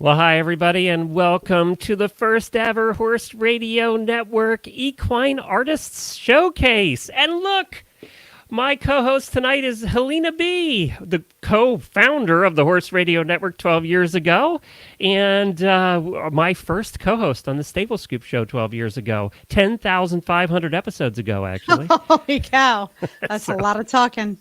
Well, hi, everybody, and welcome to the first ever Horse Radio Network Equine Artists Showcase. And look, my co-host tonight is Helena B., the co-founder of the Horse Radio Network 12 years ago, and my first co-host on the Stable Scoop Show 12 years ago, 10,500 episodes ago, actually. Holy cow. That's a lot of talking.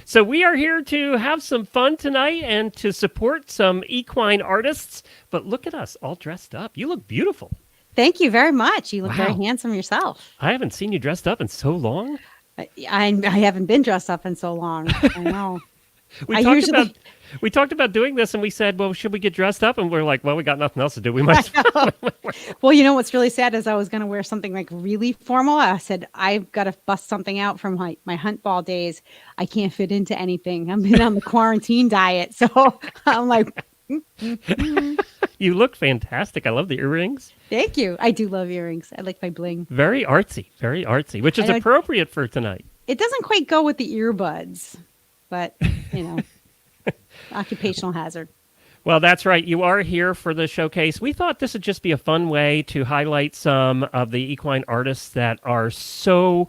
So we are here to have some fun tonight and to support some equine artists. But look at us, all dressed up. You look beautiful. Thank you very much. You look Wow. very handsome yourself. I haven't seen you dressed up in so long. I haven't been dressed up in so long. I know. We talked about doing this, and we said, well, should we get dressed up? And we're like, well, we got nothing else to do. We might as well. Well, you know what's really sad is I was going to wear something like really formal. I said, I've got to bust something out from my hunt ball days. I can't fit into anything. I've been on the quarantine diet. So I'm like, You look fantastic. I love the earrings. thank you. I do love earrings. I like my bling. Very artsy, which is appropriate for tonight. It doesn't quite go with the earbuds, but, you know, occupational hazard. Well, that's right. You are here for the showcase. We thought this would just be a fun way to highlight some of the equine artists that are so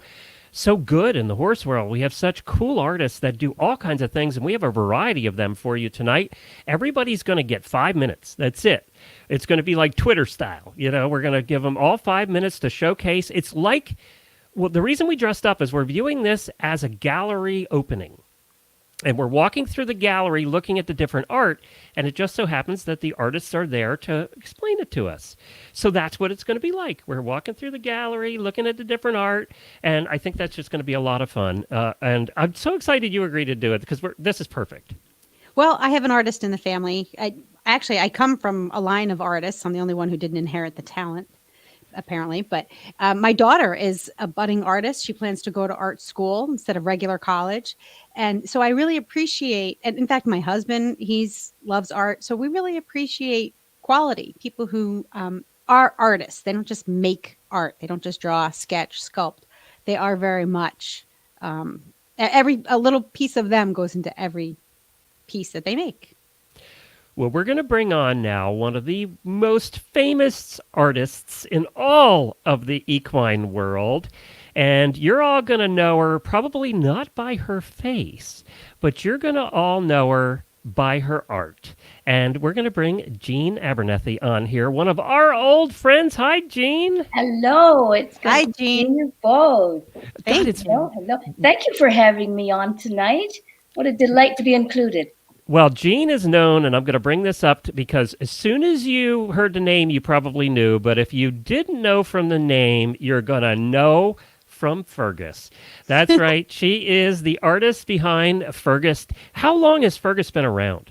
good in the horse world. We have such cool artists that do all kinds of things, and we have a variety of them for you tonight. Everybody's going to get 5 minutes. That's it. It's going to be like Twitter style. You know, we're going to give them all 5 minutes to showcase. It's like, well, the reason we dressed up is we're viewing this as a gallery opening. And we're walking through the gallery looking at the different art, and it just so happens that the artists are there to explain it to us. So that's what it's going to be like. We're walking through the gallery, looking at the different art, and I think that's just going to be a lot of fun. And I'm so excited you agreed to do it, because this is perfect. Well, I have an artist in the family. I come from a line of artists. I'm the only one who didn't inherit the talent, apparently. But my daughter is a budding artist. She plans to go to art school instead of regular college. And so I really appreciate, and in fact, my husband, loves art. So we really appreciate quality, people who are artists. They don't just make art. They don't just draw, sketch, sculpt. They are very much, a little piece of them goes into every piece that they make. Well, we're going to bring on now one of the most famous artists in all of the equine world. And you're all going to know her probably not by her face, but you're going to all know her by her art. And we're going to bring Jean Abernethy on here, one of our old friends. Hi, Jean. Hello. It's good Hi, to Jean. see you both. Hello. Thank you for having me on tonight. What a delight to be included. Well, Jean is known, and I'm going to bring this up because as soon as you heard the name, you probably knew. But if you didn't know from the name, you're going to know from Fergus. That's right. She is the artist behind Fergus. How long has Fergus been around?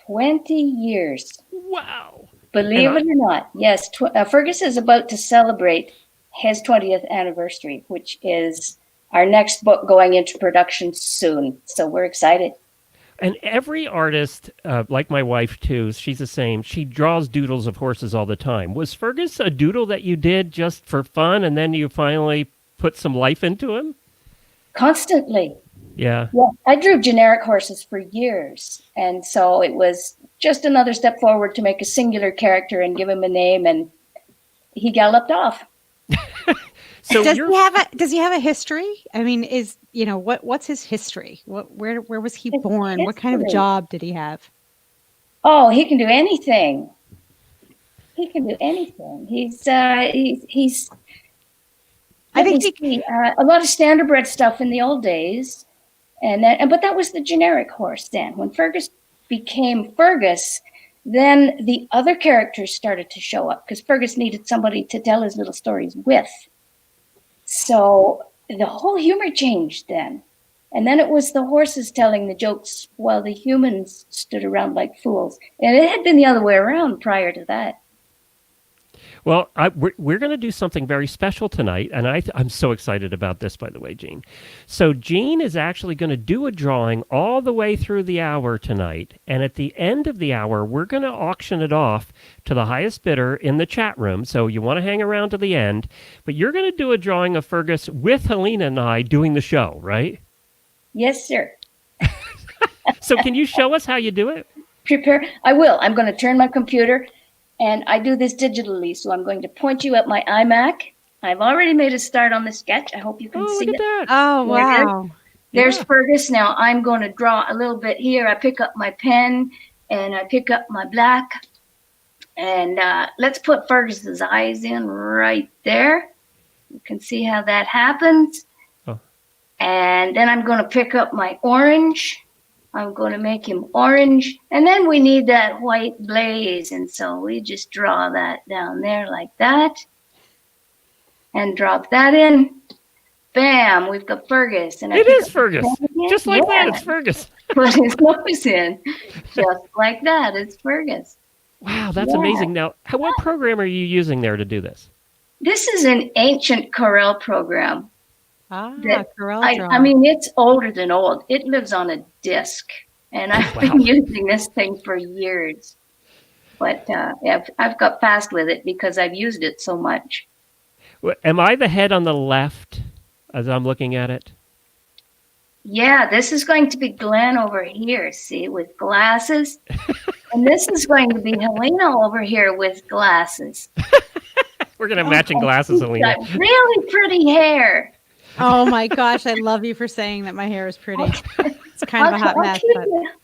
20 years. Wow. Believe it or not. Yes. Fergus is about to celebrate his 20th anniversary, which is our next book going into production soon. So we're excited. And every artist, like my wife too, she's the same. She draws doodles of horses all the time. Was Fergus a doodle that you did just for fun, and then you finally put some life into him? Constantly. Yeah. Yeah. I drew generic horses for years. And so it was just another step forward to make a singular character and give him a name. And he galloped off. So does he have a history? I mean, what's his history? Where was he born? What kind of a job did he have? Oh, he can do anything. He can do anything. He's I think a lot of standardbred stuff in the old days, but that was the generic horse then. When Fergus became Fergus, then the other characters started to show up because Fergus needed somebody to tell his little stories with. So the whole humor changed then. And then it was the horses telling the jokes while the humans stood around like fools. And it had been the other way around prior to that. Well, we're going to do something very special tonight, and I'm so excited about this, by the way, Jean. So Jean is actually going to do a drawing all the way through the hour tonight, and at the end of the hour, we're going to auction it off to the highest bidder in the chat room, so you want to hang around to the end, but you're going to do a drawing of Fergus with Helena and I doing the show, right? Yes, sir. So can you show us how you do it? prepare. I will. I'm going to turn my computer, and I do this digitally. So I'm going to point you at my iMac. I've already made a start on the sketch. I hope you can see look it. at that. Oh, wow. There's Fergus. Now I'm going to draw a little bit here. I pick up my pen and I pick up my black. And let's put Fergus's eyes in right there. You can see how that happens. Oh. And then I'm going to pick up my orange. I'm going to make him orange. And then we need that white blaze. And so we just draw that down there like that. And drop that in. Bam, we've got Fergus. And it is Fergus. Just like that, it's Fergus. Put his nose in. Just like that, it's Fergus. Wow, that's amazing. Now, what program are you using there to do this? This is an ancient Corel program. Corel. I mean, it's older than old. It lives on a disc. And I've been using this thing for years. But I've got fast with it because I've used it so much. Am I the head on the left as I'm looking at it? Yeah, this is going to be Glenn over here, see, with glasses. And this is going to be Helena over here with glasses. We're going to have matching glasses, Helena. Really pretty hair. Oh, my gosh. I love you for saying that my hair is pretty. It's kind of a hot mess.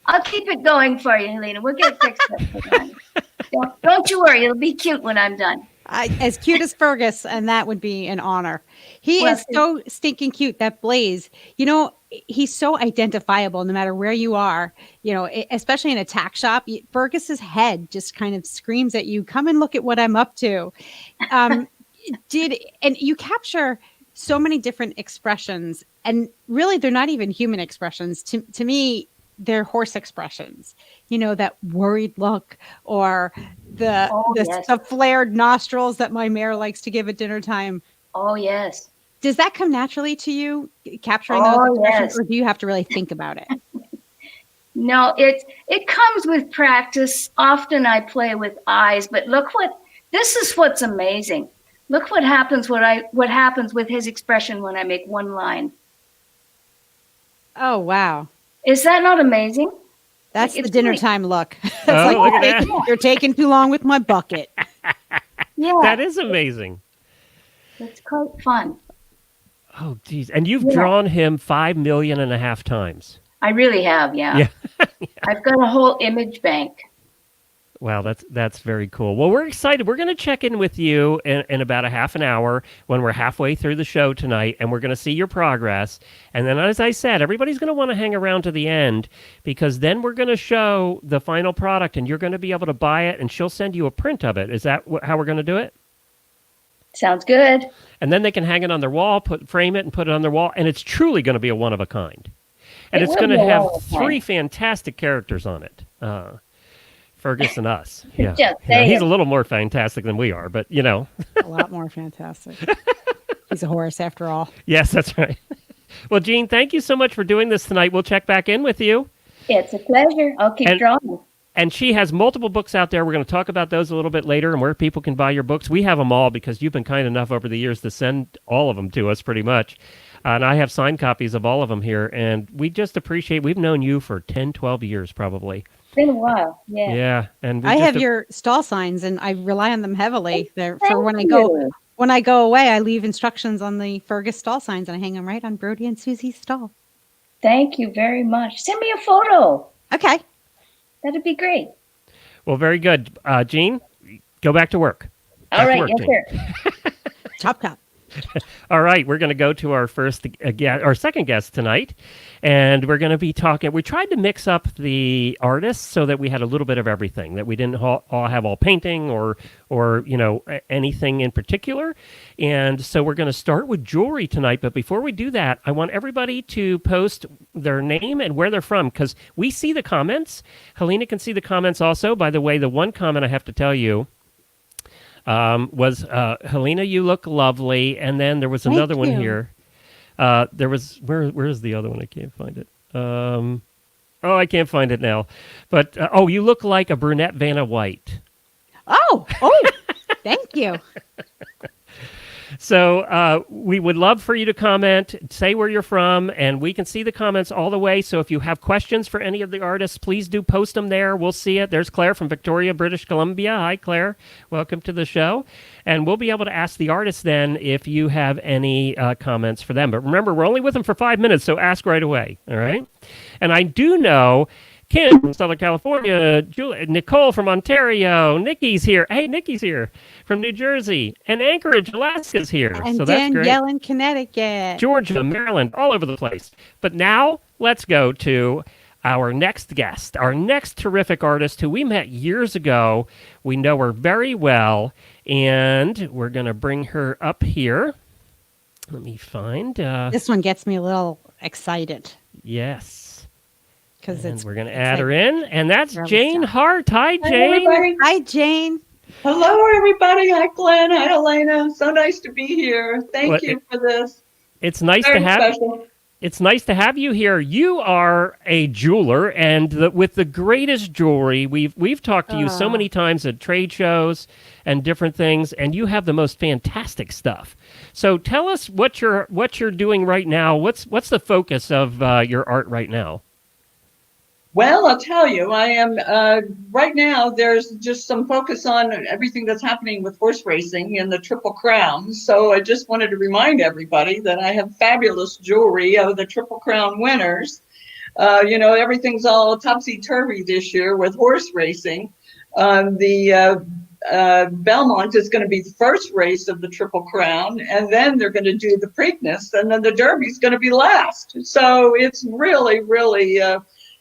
I'll keep it going for you, Helena. We'll get it fixed up. Don't you worry. It'll be cute when I'm done. As cute as Fergus, and that would be an honor. He is so stinking cute, that Blaze. You know, he's so identifiable no matter where you are, you know, especially in a tack shop. Fergus's head just kind of screams at you, come and look at what I'm up to. And you capture so many different expressions, and really they're not even human expressions. To me, they're horse expressions, you know, that worried look or the flared nostrils that my mare likes to give at dinner time. Oh, yes. Does that come naturally to you, capturing those expressions, or do you have to really think about it? No, it comes with practice. Often I play with eyes, but this is what's amazing. Look what happens with his expression when I make one line. Oh, wow. Is that not amazing? That's the dinner time look. It's look at that. You're taking too long with my bucket. Yeah. That is amazing. It's quite fun. Oh, geez. And you've drawn him 5.5 million times. I really have, yeah. I've got a whole image bank. Wow, that's very cool. Well, we're excited. We're going to check in with you in about a half an hour when we're halfway through the show tonight, and we're going to see your progress. And then, as I said, everybody's going to want to hang around to the end, because then we're going to show the final product, and you're going to be able to buy it, and she'll send you a print of it. Is that how we're going to do it? Sounds good. And then they can hang it on their wall, frame it, and put it on their wall, and it's truly going to be a one-of-a-kind. And it's going to have 3 fantastic characters on it. Fergus and us. Yeah. He's a little more fantastic than we are, but you know. A lot more fantastic. He's a horse after all. Yes, that's right. Well, Jean, thank you so much for doing this tonight. We'll check back in with you. It's a pleasure. I'll keep drawing. And she has multiple books out there. We're going to talk about those a little bit later and where people can buy your books. We have them all because you've been kind enough over the years to send all of them to us pretty much. And I have signed copies of all of them here. And we just appreciate, we've known you for 10, 12 years probably. It's been a while, yeah. Yeah, and I have your stall signs, and I rely on them heavily. For when I go away, I leave instructions on the Fergus stall signs, and I hang them right on Brody and Susie's stall. Thank you very much. Send me a photo. Okay, that'd be great. Well, very good, Jean. Go back to work. All right, yes, sir. Chop. All right, we're going to go to our second guest tonight, and we're going to be talking. We tried to mix up the artists so that we had a little bit of everything, that we didn't all have all painting or you know, anything in particular. And so we're going to start with jewelry tonight. But before we do that, I want everybody to post their name and where they're from, because we see the comments. Helena can see the comments also. By the way, the one comment I have to tell you was Helena, you look lovely, and then there was another one here. There was where's the other one? I can't find it. I can't find it now. But you look like a brunette Vanna White. Oh, thank you. So we would love for you to comment, say where you're from, and we can see the comments all the way. So if you have questions for any of the artists, please do post them there. We'll see it. There's Claire from Victoria, British Columbia. Hi, Claire. Welcome to the show. And we'll be able to ask the artists then if you have any comments for them. But remember, we're only with them for 5 minutes, so ask right away. All right? And I do know Kim from Southern California, Nicole from Ontario, Nikki's here. Hey, Nikki's here from New Jersey, and Anchorage, Alaska's here. And so that's great. Danielle in Connecticut. Georgia, Maryland, all over the place. But now let's go to our next guest, our next terrific artist who we met years ago. We know her very well, and we're going to bring her up here. Let me find. This one gets me a little excited. Yes. Because we're going to add her in, and that's early Jane stuff. Hart. Hi, Hi, Jane. everybody. Hi, Jane. Hello, everybody. Hi, Glenn. Hi, Helena. So nice to be here. Thank Well, you for this. It's nice Very to have. special. It's nice to have you here. You are a jeweler, and with the greatest jewelry. We've talked to you so many times at trade shows and different things, and you have the most fantastic stuff. So tell us what you're doing right now. What's the focus of your art right now? Well, I'll tell you, I am right now. There's just some focus on everything that's happening with horse racing in the Triple Crown. So I just wanted to remind everybody that I have fabulous jewelry of the Triple Crown winners. Everything's all topsy-turvy this year with horse racing. The Belmont is going to be the first race of the Triple Crown, and then they're going to do the Preakness, and then the Derby's going to be last. So it's really, really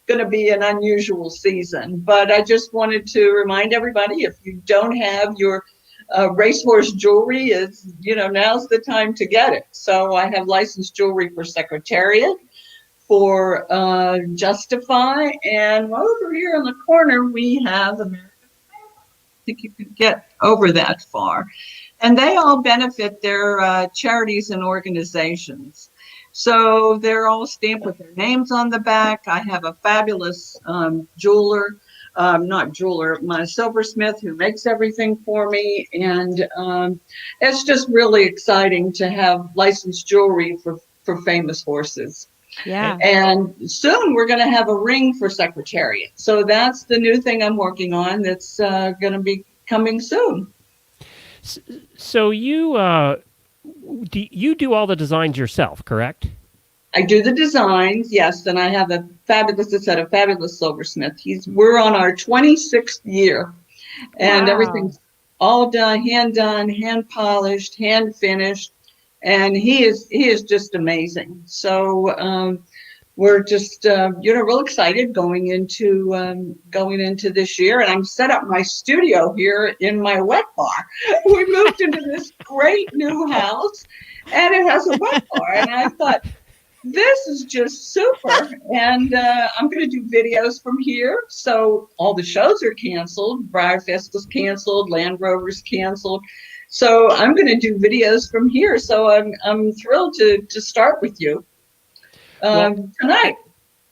going to be an unusual season. But I just wanted to remind everybody, if you don't have your racehorse jewelry, now's the time to get it. So I have licensed jewelry for Secretariat, for Justify, and over here in the corner we have American. I think you could get over that far. And they all benefit their charities and organizations. So they're all stamped with their names on the back. I have a fabulous my silversmith who makes everything for me. And it's just really exciting to have licensed jewelry for famous horses. Yeah. And soon we're going to have a ring for Secretariat. So that's the new thing I'm working on that's going to be coming soon. So you do all the designs yourself, correct? I do the designs, yes, and I have a fabulous silversmith. We're on our 26th year, and Wow. Everything's all done, hand polished, hand finished, and he is just amazing. So we're just real excited going into this year, and I'm set up my studio here in my wet bar. We moved into this great new house, and it has a wet bar, and I thought, this is just super. And I'm going to do videos from here. So all the shows are canceled. Briarfest was canceled. Land Rover's canceled. So I'm going to do videos from here. So I'm thrilled to start with you tonight.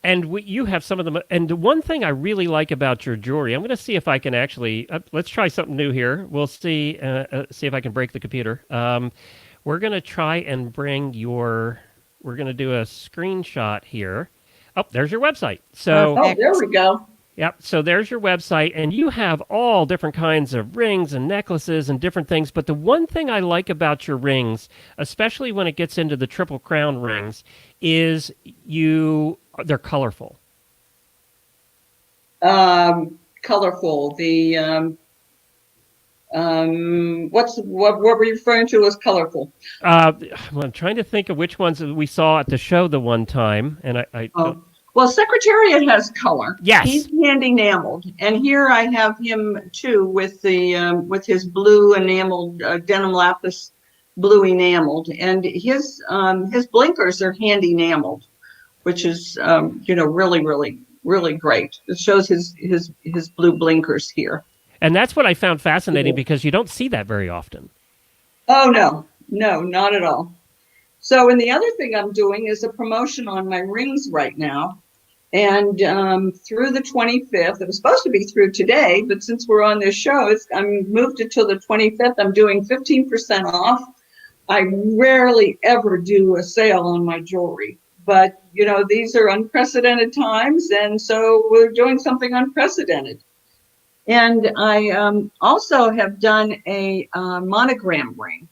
And you have some of them. And the one thing I really like about your jewelry, I'm going to see if I can actually, let's try something new here. We'll see if I can break the computer. We're going to try and bring we're going to do a screenshot here. Oh, there's your website. So, There we go. Yep. So there's your website, and you have all different kinds of rings and necklaces and different things. But the one thing I like about your rings, especially when it gets into the Triple Crown rings, is they're colorful. Colorful. The what were you referring to as colorful? I'm trying to think of which ones we saw at the show the one time, and Well, Secretariat has color. Yes. He's hand enameled, and here I have him too with his blue enameled denim lapis, blue enameled, and his blinkers are hand enameled, which is really, really, really great. It shows his blue blinkers here. And that's what I found fascinating because you don't see that very often. Oh, no, not at all. So, and the other thing I'm doing is a promotion on my rings right now. And through the 25th, it was supposed to be through today, but since we're on this show, I'm moved it till the 25th. I'm doing 15% off I rarely ever do a sale on my jewelry, but these are unprecedented times, and so we're doing something unprecedented. And I also have done a monogram ring.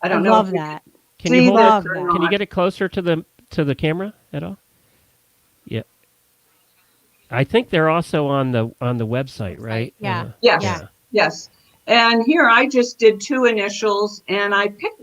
I don't know love if you that. Can you see hold this Love or that. not. Can you get it closer to the camera at all? Yeah. I think they're also on the website, right? Yeah. Yes, Yeah. yes. And here I just did 2 initials, and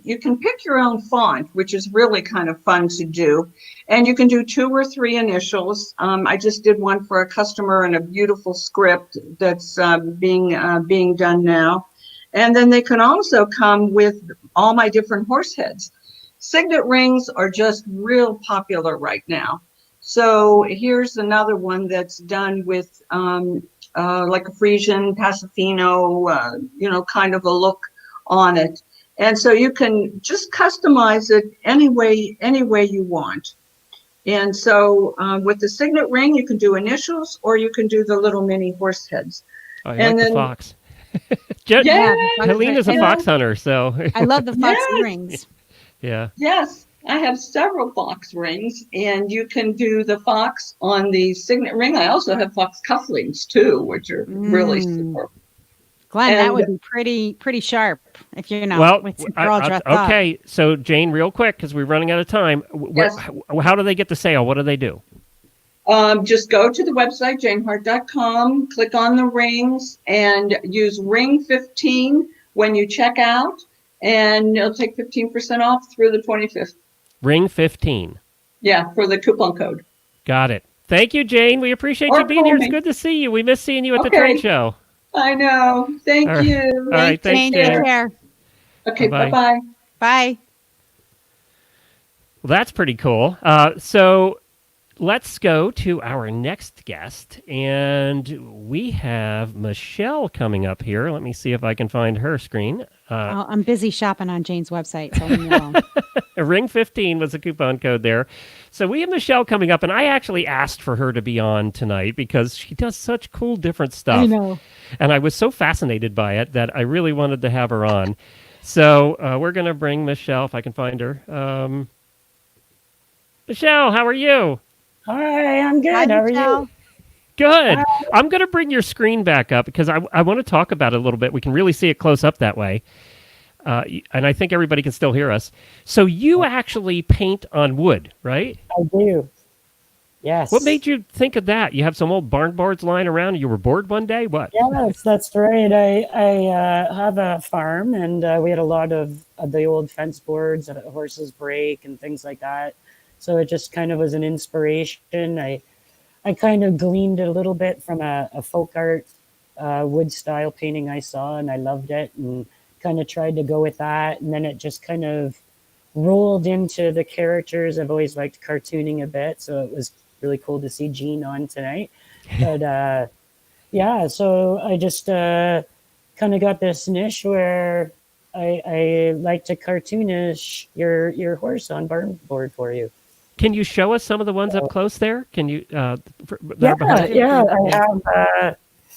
you can pick your own font, which is really kind of fun to do. And you can do 2 or 3 initials. I just did one for a customer in a beautiful script that's being done now. And then they can also come with all my different horse heads. Signet rings are just real popular right now. So here's another one that's done with like a Frisian Pasifino, kind of a look on it. And so you can just customize it any way you want. And so with the signet ring, you can do initials, or you can do the little mini horse heads. Oh, I And like the then, fox. yeah, the fox Helena's a and fox hunter, so I love the fox Yes. rings. yeah. yes, I have several fox rings, and you can do the fox on the signet ring. I also have fox cufflinks too, which are really super. Glenn, that And- would be pretty sharp if Well, with the girl dressed up. okay. So Jane, real quick, because we're running out of time. Yes. How do they get the sale? What do they do? Just go to the website, janehart.com, click on the rings, and use ring 15 when you check out, and it'll take 15% off through the 25th. Ring 15. Yeah, for the coupon code. Got it. Thank you, Jane. We appreciate Or you being call here. It's me. good to see you. We miss seeing you at the Okay. trade show. I know. Thank All right. you. All right. Thanks, Jane, Jane. take care. Okay, Bye-bye. bye-bye. Bye. Well, that's pretty cool. So let's go to our next guest. And we have Michelle coming up here. Let me see if I can find her screen. I'm busy shopping on Jane's website, so leave me alone. Ring 15 was a coupon code there. So we have Michelle coming up, and I actually asked for her to be on tonight because she does such cool different stuff. I know. And I was so fascinated by it that I really wanted to have her on. So we're going to bring Michelle, if I can find her. Michelle, how are you? Hi, I'm good. Hi, How are Michelle. you? Good. I'm going to bring your screen back up because I want to talk about it a little bit. We can really see it close up that way. And I think everybody can still hear us. So you actually paint on wood, right? I do. Yes. What made you think of that? You have some old barn boards lying around and you were bored one day? What? Yes, that's right. I have a farm, and we had a lot of the old fence boards that horses break and things like that. So it just kind of was an inspiration. I kind of gleaned a little bit from a folk art wood style painting I saw, and I loved it, and kind of tried to go with that. And then it just kind of rolled into the characters. I've always liked cartooning a bit, so it was really cool to see Jean on tonight. But yeah, so I just kind of got this niche where I like to cartoonish your horse on barn board for you. Can you show us some of the ones up close there? Can you? That Yeah, are behind you? yeah.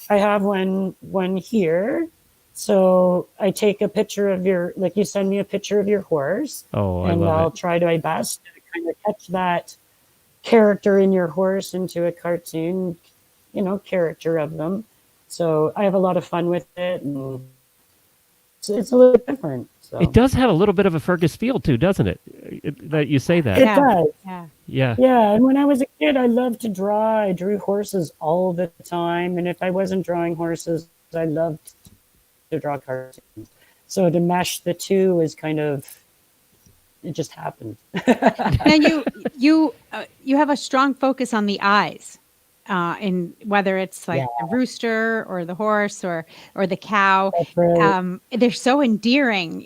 I have one here. So I take a picture of like you send me a picture of your horse, Oh, I and love I'll it. try my best to kind of catch that character in your horse into a cartoon, character of them. So I have a lot of fun with it, and it's a little different. So. It does have a little bit of a Fergus feel too, doesn't it? That you say that. It Yeah. does. Yeah. Yeah. Yeah, and when I was a kid, I loved to draw. I drew horses all the time, and if I wasn't drawing horses, I loved to draw cartoons. So to mesh the two is kind of, it just happened. Now you have a strong focus on the eyes, in whether it's like the rooster or the horse or the cow. That's right. They're so endearing.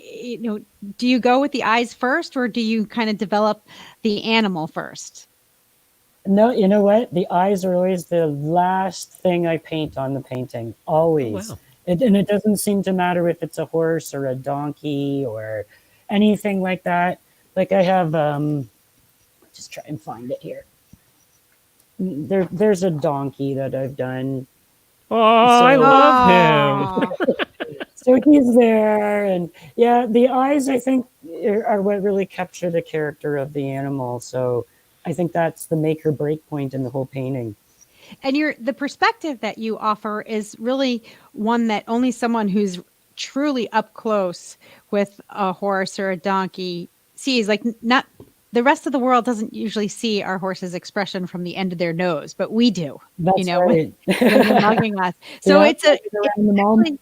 Do you go with the eyes first, or do you kind of develop the animal first? No, you know what? The eyes are always the last thing I paint on the painting. Always. Wow. And it doesn't seem to matter if it's a horse or a donkey or anything like that. Like I have, just try and find it here. There's a donkey that I've done. Oh, I love him. him. So he's there, and yeah, the eyes I think are what really capture the character of the animal. So I think that's the make or break point in the whole painting. And the perspective that you offer is really one that only someone who's truly up close with a horse or a donkey sees. Like, not the rest of the world doesn't usually see our horse's expression from the end of their nose, but we do. That's right. When they're mugging us. So Yeah, it's a around the mountain,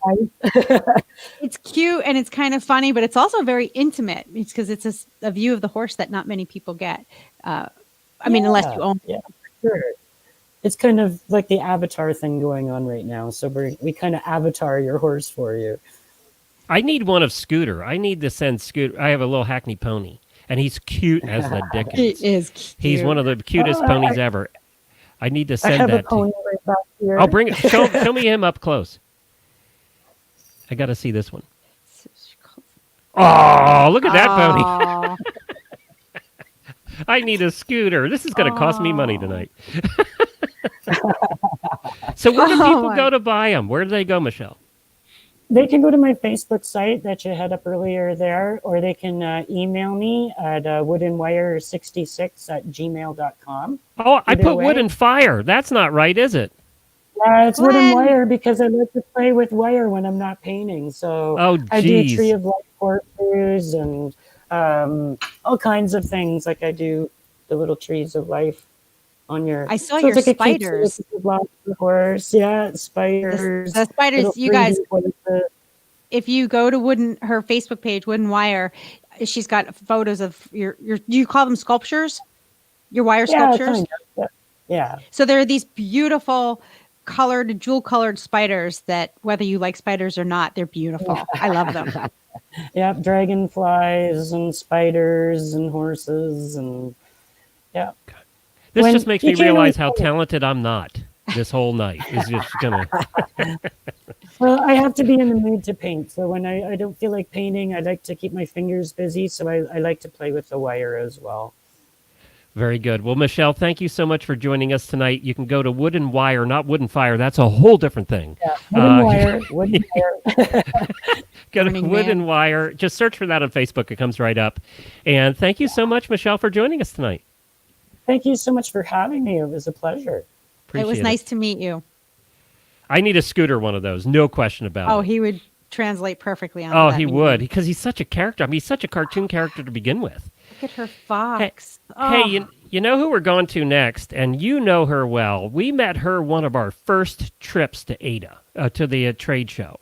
it's cute and it's kind of funny, but it's also very intimate. It's because it's a view of the horse that not many people get. I mean, unless you own. Yeah, for sure. It's kind of like the avatar thing going on right now. So we kind of avatar your horse for you. I need one of Scooter. I need to send Scooter. I have a little Hackney pony, and he's cute as the dickens. He is cute. He's one of the cutest ponies ever. I need to send I have that a pony to you. right back here. I'll bring it. Show me him up close. I got to see this one. Oh, look at that pony. Aw. I need a Scooter. This is going to cost me money tonight. So where do people go to buy them? Where do they go, Michelle? They can go to my Facebook site that you had up earlier there, or they can email me at woodenwire66@gmail.com. Oh, I Either put way. wood and fire. That's not right, is it? Yeah, it's wooden Glenn. wire because I like to play with wire when I'm not painting. So Oh, I do geez. tree of life horseshoes and all kinds of things. Like I do the little trees of life on your. I saw so your it's like a cute spiders. little block of the horse. Yeah, spiders. The spiders, little you guys, 3D horses. if you go to her Facebook page, Wooden Wire, she's got photos of your do you call them sculptures? Your wire sculptures? Kind of. Yeah. So there are these beautiful jewel colored spiders that whether you like spiders or not, they're beautiful. I love them. Yeah, dragonflies and spiders and horses and yeah. This When just makes you me can't realize really how tell. talented I'm not. This whole night is just gonna. Well, I have to be in the mood to paint. So when I don't feel like painting, I like to keep my fingers busy. So I like to play with the wire as well. Very good. Well, Michelle, thank you so much for joining us tonight. You can go to Wood and Wire, not Wood and Fire. That's a whole different thing. Yeah, wooden wire, wooden wire. Go to Morning, Wood man. and Wire. Just search for that on Facebook. It comes right up. And thank you so much, Michelle, for joining us tonight. Thank you so much for having me. It was a pleasure. Appreciate It was nice to meet you. I need a Scooter, one of those. No question about Oh, it. he would translate perfectly on Oh, that. he would, because he's such a character. I mean, he's such a cartoon character to begin with. Look at her fox. Hey, you know who we're going to next, and you know her well. We met her one of our first trips to Ada, to the trade show.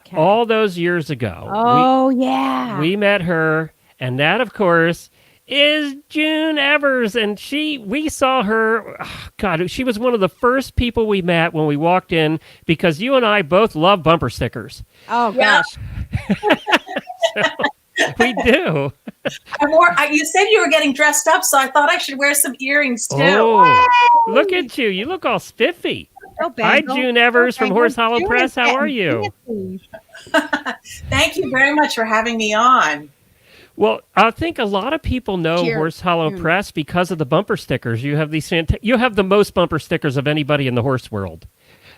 Okay. All those years ago. Oh, yeah. We met her, and that, of course, is June Evers, and we saw her. Oh, God, she was one of the first people we met when we walked in because you and I both love bumper stickers. Oh, Yeah. gosh. We do. You said you were getting dressed up, so I thought I should wear some earrings too. Oh, look at you! You look all spiffy. Oh, Hi, Bagel. June Evers from Bagel. Horse Hollow June Press. is How are getting you? fancy. Thank you very much for having me on. Well, I think a lot of people know Cheers, Horse Hollow June. Press because of the bumper stickers. You have these. You have the most bumper stickers of anybody in the horse world,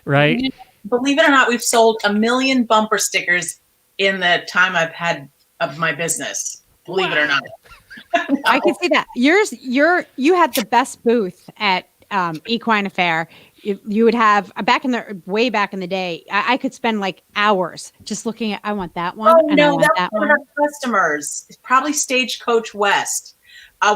right? Believe it or not, we've sold 1 million bumper stickers in the time I've had of my business. Believe it or not. I can see that. You had the best booth at Equine Affair. You would have way back in the day. I could spend like hours just looking at. I want that one. Oh and I no, want that's that one of one. our customers. It's probably Stagecoach West.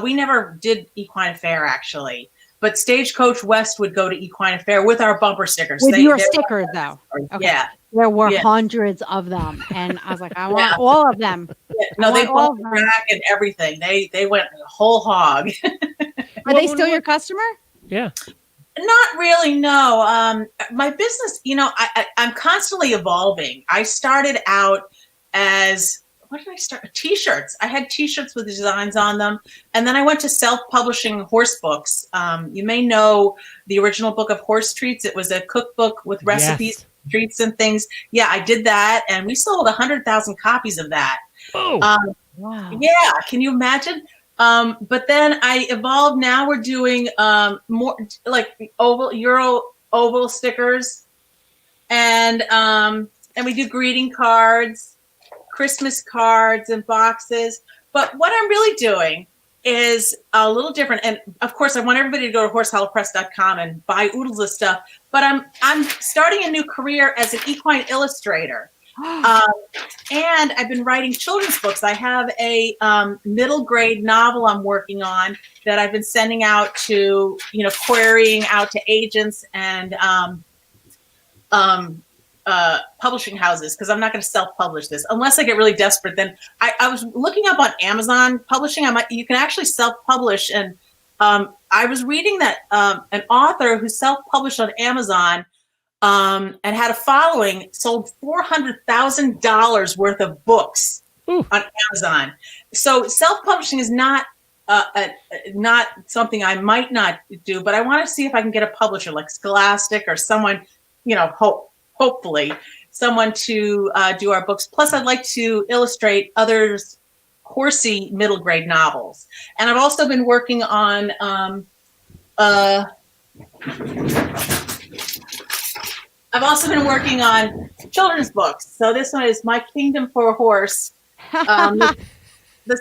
We never did Equine Affair actually, but Stagecoach West would go to Equine Affair with our bumper stickers. With They your were- sticker though. Okay. Yeah. There were Yeah. hundreds of them, and I was like, I want all of them. No, they want all bought of the them. rack and everything. They went whole hog. Are they still your customer? Yeah. Not really, no. My business, I'm constantly evolving. I started out as, what did I start? T-shirts. I had T-shirts with designs on them. And then I went to self-publishing horse books. You may know the original book of Horse Treats. It was a cookbook with recipes, Yes. treats, and things. Yeah, I did that. And we sold 100,000 copies of that. Oh, Wow. Yeah, can you imagine? But then I evolved. Now we're doing more like oval stickers, and and we do greeting cards, Christmas cards, and boxes. But what I'm really doing is a little different. And of course, I want everybody to go to horsehollowpress.com and buy oodles of stuff. But I'm starting a new career as an equine illustrator. And I've been writing children's books. I have a middle grade novel I'm working on that I've been sending out to, querying out to agents and publishing houses, because I'm not going to self-publish this unless I get really desperate. Then I was looking up on Amazon publishing. You can actually self-publish, and I was reading that an author who self-published on Amazon and had a following sold $400,000 worth of books on Amazon. So self-publishing is not something I might not do, but I want to see if I can get a publisher like Scholastic or someone, hopefully someone to do our books. Plus, I'd like to illustrate others' horsey middle grade novels. And I've also been working on children's books. So this one is My Kingdom for a Horse, the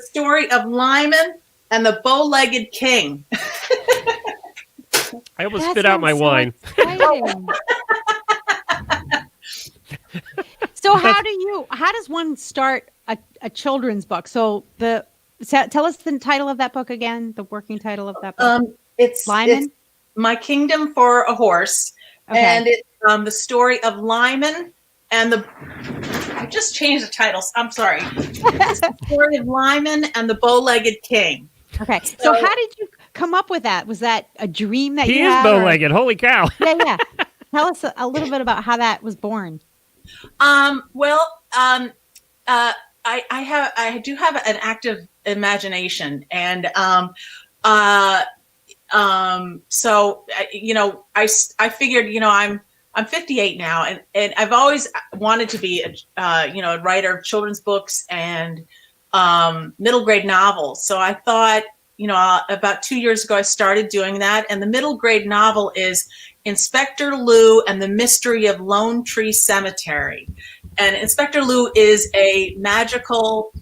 story of Lyman and the bow-legged king. I almost spit out my wine. So how does one start a children's book? So tell us the title of that book again, the working title of that book. It's My Kingdom for a Horse. Okay. And it's the story of Lyman and I just changed the titles. I'm sorry. It's the story of Lyman and the bow-legged king. Okay. So how did you come up with that? Was that a dream that you had? He is bow-legged. Holy cow. Yeah. Tell us a little bit about how that was born. I do have an active imagination, and so I figured, I'm 58 now, and I've always wanted to be a writer of children's books and middle grade novels. So I thought, about 2 years ago I started doing that, and the middle grade novel is Inspector Lou and the Mystery of Lone Tree Cemetery. And Inspector Lou is a magical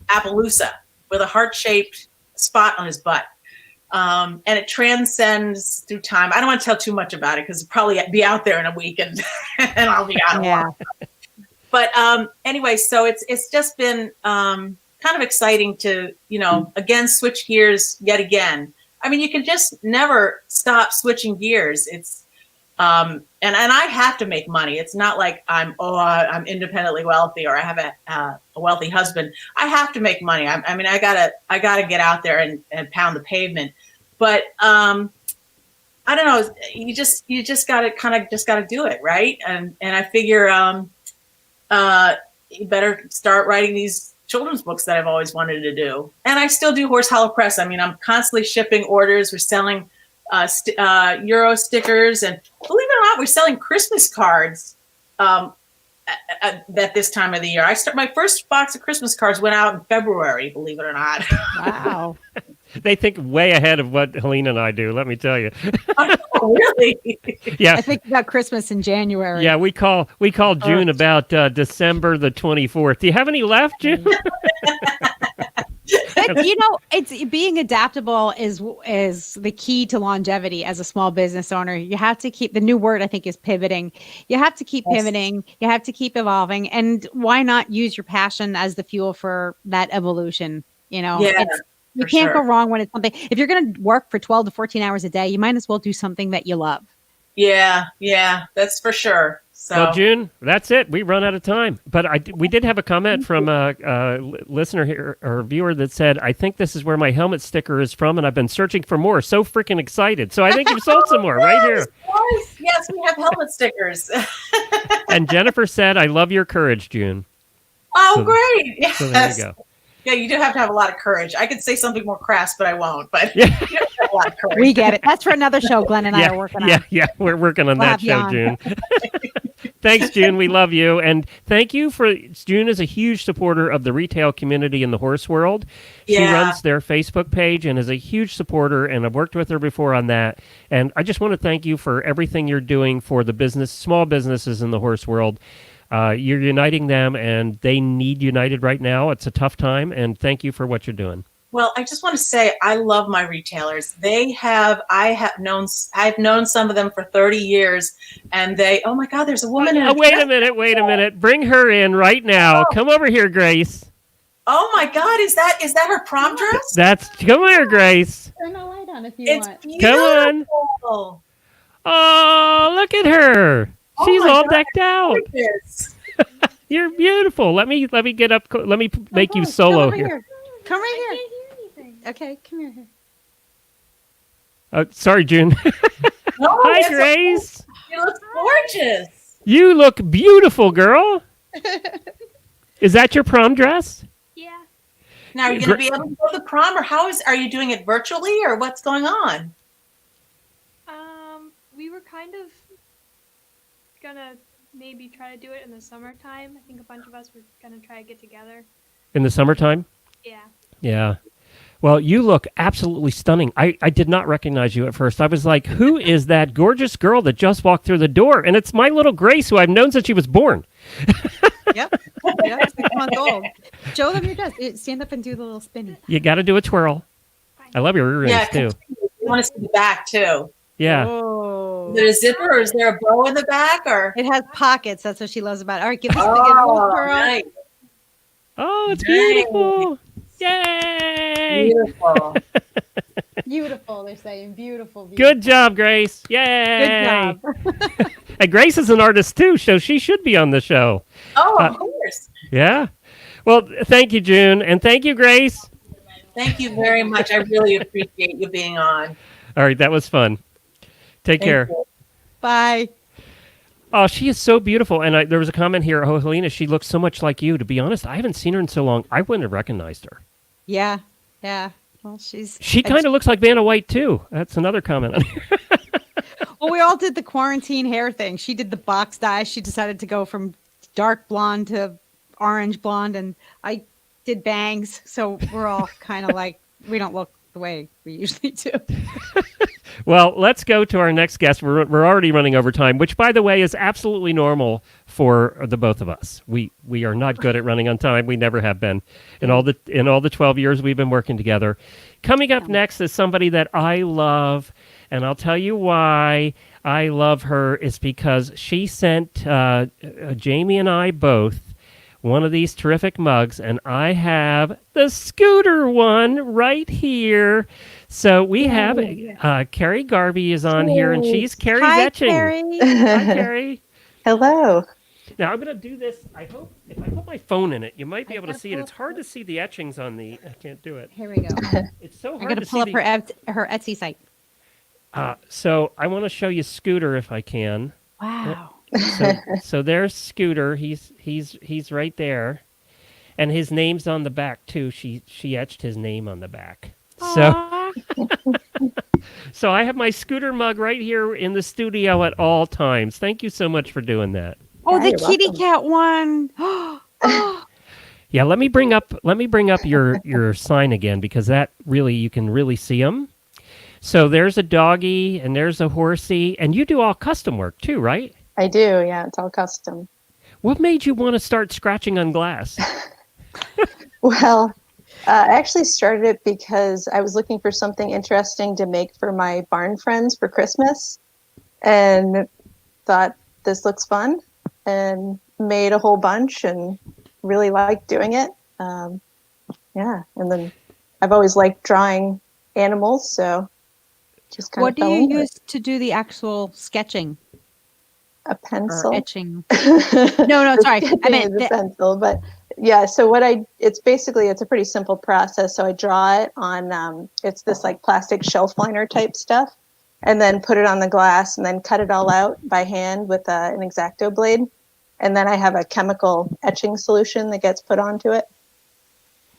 Appaloosa with a heart-shaped spot on his butt. And it transcends through time. I don't want to tell too much about it because it'll probably be out there in a week and I'll be out of luck. But anyway, so it's just been kind of exciting to, again, switch gears yet again. I mean, you can just never stop switching gears. It's and I have to make money. It's not like I'm independently wealthy or I have a wealthy husband. I have to make money. I gotta get out there and pound the pavement. But I don't know. You just gotta do it, right? And I figure you better start writing these children's books that I've always wanted to do. And I still do Horse Hollow Press. I mean, I'm constantly shipping orders. We're selling Euro stickers, and believe it or not, we're selling Christmas cards at this time of the year. My first box of Christmas cards went out in February, believe it or not. Wow. They think way ahead of what Helena and I do, let me tell you. Oh, really? Yeah. I think about Christmas in January. Yeah, we call June about December the 24th. Do you have any left, June? But, it's being adaptable is the key to longevity as a small business owner. You have to keep, the new word I think is pivoting. You have to keep pivoting. You have to keep evolving. And why not use your passion as the fuel for that evolution? You can't go wrong when it's something. If you're going to work for 12 to 14 hours a day, you might as well do something that you love. Yeah, that's for sure. So. Well, June, that's it. We run out of time. But we did have a comment from a listener here or viewer that said, I think this is where my helmet sticker is from, and I've been searching for more. So freaking excited. So I think you've sold some more right here. Yes, we have helmet stickers. And Jennifer said, I love your courage, June. Oh, great. Yes. So there you go. Yeah, you do have to have a lot of courage. I could say something more crass, but I won't. But you have to have a lot of courage. We get it. That's for another show Glenn and I are working on. Yeah, we're working on that show, June. Thanks, June. We love you. And thank you June is a huge supporter of the retail community in the horse world. She runs their Facebook page and is a huge supporter, and I've worked with her before on that. And I just want to thank you for everything you're doing for the small businesses in the horse world. You're uniting them, and they need united right now. It's a tough time, and thank you for what you're doing. Well, I just want to say I love my retailers. I've known some of them for 30 years, and oh my God, there's a woman in a Wait dress. a minute. Bring her in right now. Come over here, Grace. Oh my God, is that her prom dress? Come here, Grace. Turn the light on if you It's want. beautiful. Oh, look at her. Oh She's my all God, decked out. gorgeous. You're beautiful. Let me get up. Let me make you Come solo over here. Come right here. I can't hear anything. Okay, come here. Sorry, June. No, Hi, it's Grace. You look gorgeous. You look beautiful, girl. Is that your prom dress? Yeah. Now, are you going to be able to go to the prom, or are you doing it virtually, or what's going on? We were kind of gonna maybe try to do it in the summertime. I think a bunch of us were gonna try to get together. In the summertime? Yeah. Yeah. Well, you look absolutely stunning. I did not recognize you at first. I was like, who is that gorgeous girl that just walked through the door? And it's my little Grace, who I've known since she was born. Yep. Yep. 6 months old. Show them your dress. Stand up and do the little spinny. You got to do a twirl. I love your earrings, too. You want to see the back, too. Yeah. Oh. Is there a zipper, or is there a bow in the back, or? It has pockets. That's what she loves about it. All right, give us the little twirl. Nice. Oh, it's Nice. beautiful. Yay. Beautiful. Beautiful, they're saying. Beautiful. Good job, Grace. Yay. Good job. And Grace is an artist, too, so she should be on the show. Oh, of course. Yeah. Well, thank you, June. And thank you, Grace. Thank you very much. I really appreciate you being on. All right, that was fun. Take care. you. Bye. Oh, she is so beautiful. And there was a comment here. Oh, Helena, she looks so much like you. To be honest, I haven't seen her in so long. I wouldn't have recognized her. Yeah. Yeah. Well, She kind of looks like Vanna White, too. That's another comment on here. Well, we all did the quarantine hair thing. She did the box dye. She decided to go from dark blonde to orange blonde, and I did bangs. So we're all kind of like, we don't look the way we usually do. Well, let's go to our next guest. We're already running over time, which, by the way, is absolutely normal for the both of us. We are not good at running on time. We never have been in all the 12 years we've been working together. Coming up next is somebody that I love, and I'll tell you why I love her. Is because she sent Jamie and I both one of these terrific mugs, and I have the scooter one right here. So we have Carrie Garvey is on here, and she's Carrie's etching. Carrie. Hi, Carrie. Hello. Now I'm going to do this. I hope if I put my phone in it, you might be able to gotta see it. pull It's up hard to see the etchings on the. I can't do it. Here we go. It's so I hard got to to see. pull up her Etsy site. So I want to show you Scooter if I can. Wow. So there's Scooter. He's right there, and his name's on the back too. She etched his name on the back. So I have my Scooter mug right here in the studio at all times. Thank you so much for doing that. Oh, the You're kitty welcome. cat one. Oh, Yeah, let me bring up your sign again, because that really, you can really see them. So there's a doggy and there's a horsey, and you do all custom work too, right? I do, yeah, it's all custom. What made you want to start scratching on glass? Well, I actually started it because I was looking for something interesting to make for my barn friends for Christmas, and thought this looks fun, and made a whole bunch and really liked doing it. Yeah, and then I've always liked drawing animals, so just kind what of do you use to do the actual sketching a pencil. or etching? No, sorry. I meant a pencil, but yeah. So it's a pretty simple process. So I draw it on, it's this like plastic shelf liner type stuff, and then put it on the glass, and then cut it all out by hand with an X-Acto blade. And then I have a chemical etching solution that gets put onto it.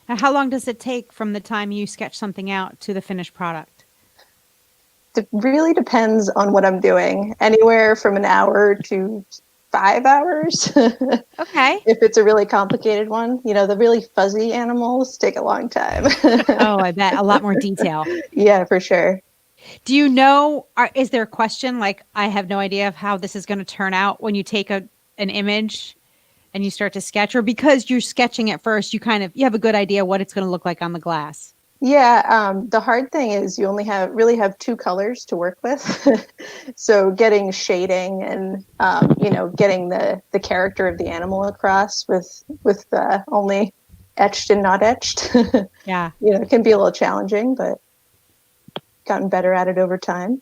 How long does it take from the time you sketch something out to the finished product? It really depends on what I'm doing. Anywhere from an hour to 5 hours. Okay. If it's a really complicated one, the really fuzzy animals take a long time. Oh, I bet a lot more detail. Yeah, for sure. Do you know, is there a question like, I have no idea of how this is going to turn out when you take an image and you start to sketch, or because you're sketching at first, you have a good idea what it's going to look like on the glass? Yeah, the hard thing is you only really have 2 colors to work with. So getting shading and getting the character of the animal across with only etched and not etched. Yeah. It can be a little challenging, but gotten better at it over time.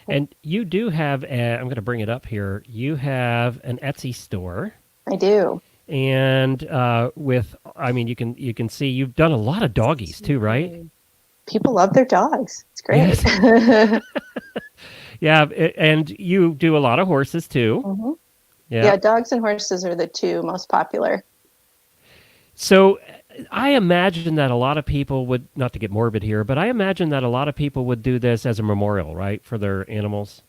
And you do have I'm going to bring it up here. You have an Etsy store. I do. And you can see you've done a lot of doggies too, right? People love their dogs. It's great. Yes. Yeah, and you do a lot of horses too. Mm-hmm. Yeah, dogs and horses are the 2 most popular. So I imagine that a lot of people would, not to get morbid here, but I imagine that a lot of people would do this as a memorial, right, for their animals.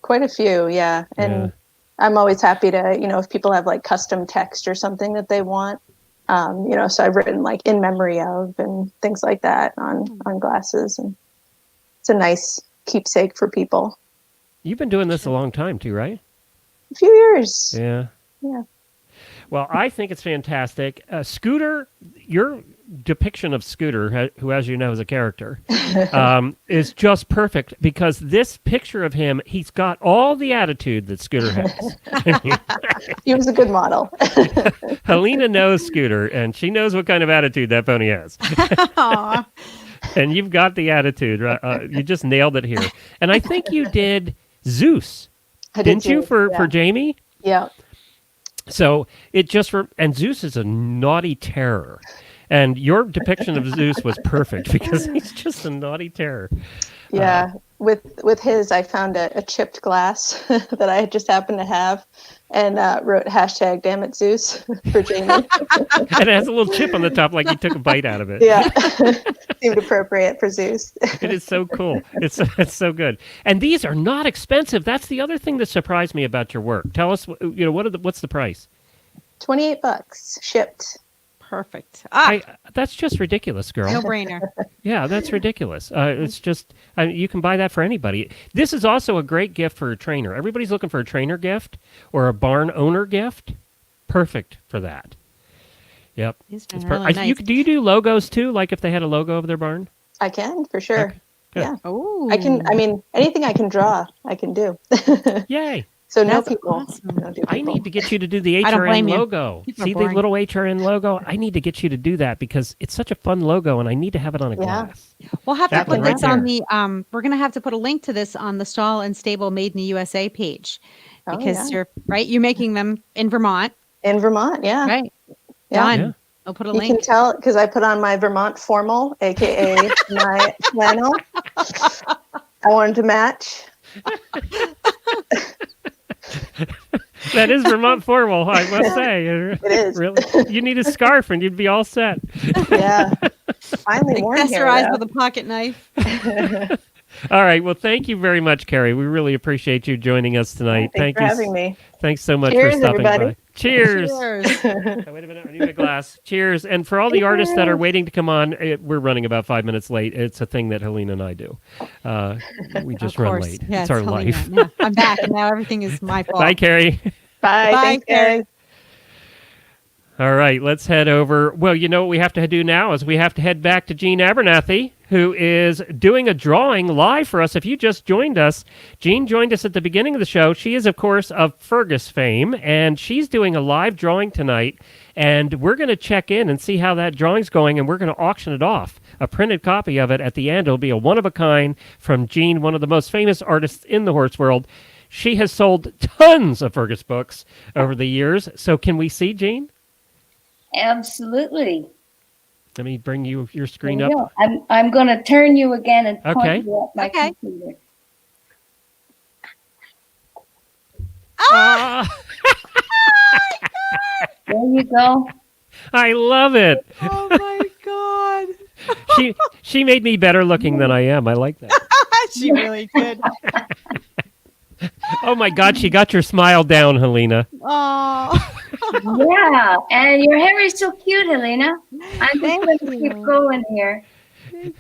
Quite a few, yeah. And Yeah. I'm always happy to, if people have like custom text or something that they want, so I've written like in memory of and things like that on glasses. And it's a nice keepsake for people. You've been doing this a long time too, right? A few years. Yeah. Yeah. Well, I think it's fantastic. Scooter, your depiction of Scooter, who, as you know, is a character, is just perfect because this picture of him, he's got all the attitude that Scooter has. He was a good model. Helena knows Scooter, and she knows what kind of attitude that pony has. Aw. And you've got the attitude. Right? You just nailed it here. And I think you did Zeus, didn't you, for Jamie? Yeah. So it just and Zeus is a naughty terror, and your depiction of Zeus was perfect because he's just a naughty terror. Yeah, with his, I found a chipped glass that I just happened to have, and wrote #DamnItZeus for Jamie. And it has a little chip on the top, like he took a bite out of it. Yeah, seemed appropriate for Zeus. It is so cool. It's so good. And these are not expensive. That's the other thing that surprised me about your work. Tell us, what's the price? $28 shipped. Perfect. That's just ridiculous, girl. No brainer. Yeah, that's ridiculous. It's just, you can buy that for anybody. This is also a great gift for a trainer. Everybody's looking for a trainer gift or a barn owner gift. Perfect for that. Yep. It's been really nice. Do you do logos too? Like if they had a logo of their barn? I can, for sure. Okay, good. Yeah. Oh, Anything I can draw, I can do. Yay. So That's people. awesome. No people. I need to get you to do the I don't blame HRN you. logo. People are See the boring. little HRN logo? I need to get you to do that because it's such a fun logo and I need to have it on a glass. We'll have to That put one right this on the we're gonna have to put a link to this on the Stall and Stable Made in the USA page because you're making them in Vermont. In Vermont, yeah. Right. Yeah. Done. Yeah. I'll put a You link. can tell because I put on my Vermont formal, aka my flannel. I wanted to match. That is Vermont formal, I must say. It is. Really? You need a scarf and you'd be all set. Yeah. Finally worn here. Accessorize though. with a pocket knife. All right. Well, thank you very much, Carrie. We really appreciate you joining us tonight. Thanks for having me. Thanks so much Cheers, for stopping everybody. by. Cheers. Cheers. Oh, wait a minute. I need a glass. Cheers. And for all the artists that are waiting to come on, we're running about 5 minutes late. It's a thing that Helena and I do. We just Of run course. late. Yeah, it's our Helena. life. Yeah, I'm back. Now everything is my fault. Bye, Carrie. Bye. Bye, Thanks, Carrie. guys. All right, let's head over. Well, you know what we have to do now is we have to head back to Jean Abernethy, who is doing a drawing live for us. If you just joined us, Jean joined us at the beginning of the show. She is, of course, of Fergus fame, and she's doing a live drawing tonight. And we're going to check in and see how that drawing's going, and we're going to auction it off. A printed copy of it at the end. It'll be a one-of-a-kind from Jean, one of the most famous artists in the horse world. She has sold tons of Fergus books over the years. So can we see, Jean? Absolutely. Let me bring your screen There up. you go. I'm going to turn you again and point Okay. you at my Okay. computer. Ah, There you go. I love it. Oh my God. She made me better looking than I am. I like that. She really did. Oh my God, she got your smile down, Helena. Oh. Yeah, and your hair is so cute, Helena. I'm just going to keep going here.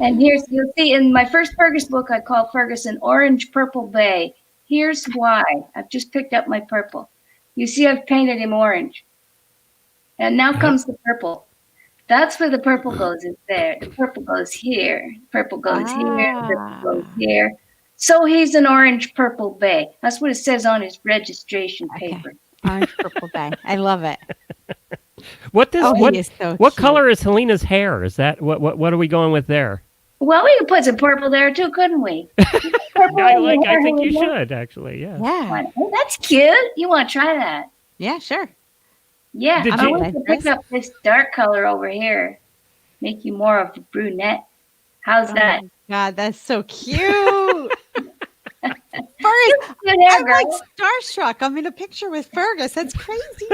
And you'll see in my first Fergus book, I call Fergus an orange purple bay. Here's why. I've just picked up my purple. You see, I've painted him orange. And now comes the purple. That's where the purple goes, is there. The purple goes here. Purple goes here. Purple goes here. So he's an orange purple bay. That's what it says on his registration paper. Orange purple bay. I love it. What does he is so what cute. color is Helena's hair? Is that what are we going with there? Well, we could put some purple there too, couldn't we? I think you should actually. Yeah. Yeah. Oh, that's cute. You want to try that? Yeah, sure. Yeah, Did I you- want to pick up this dark color over here. Make you more of a brunette. How's that? Oh my God, that's so cute. Fergus, Good hair, I'm like girl. starstruck. I'm in a picture with Fergus. That's crazy.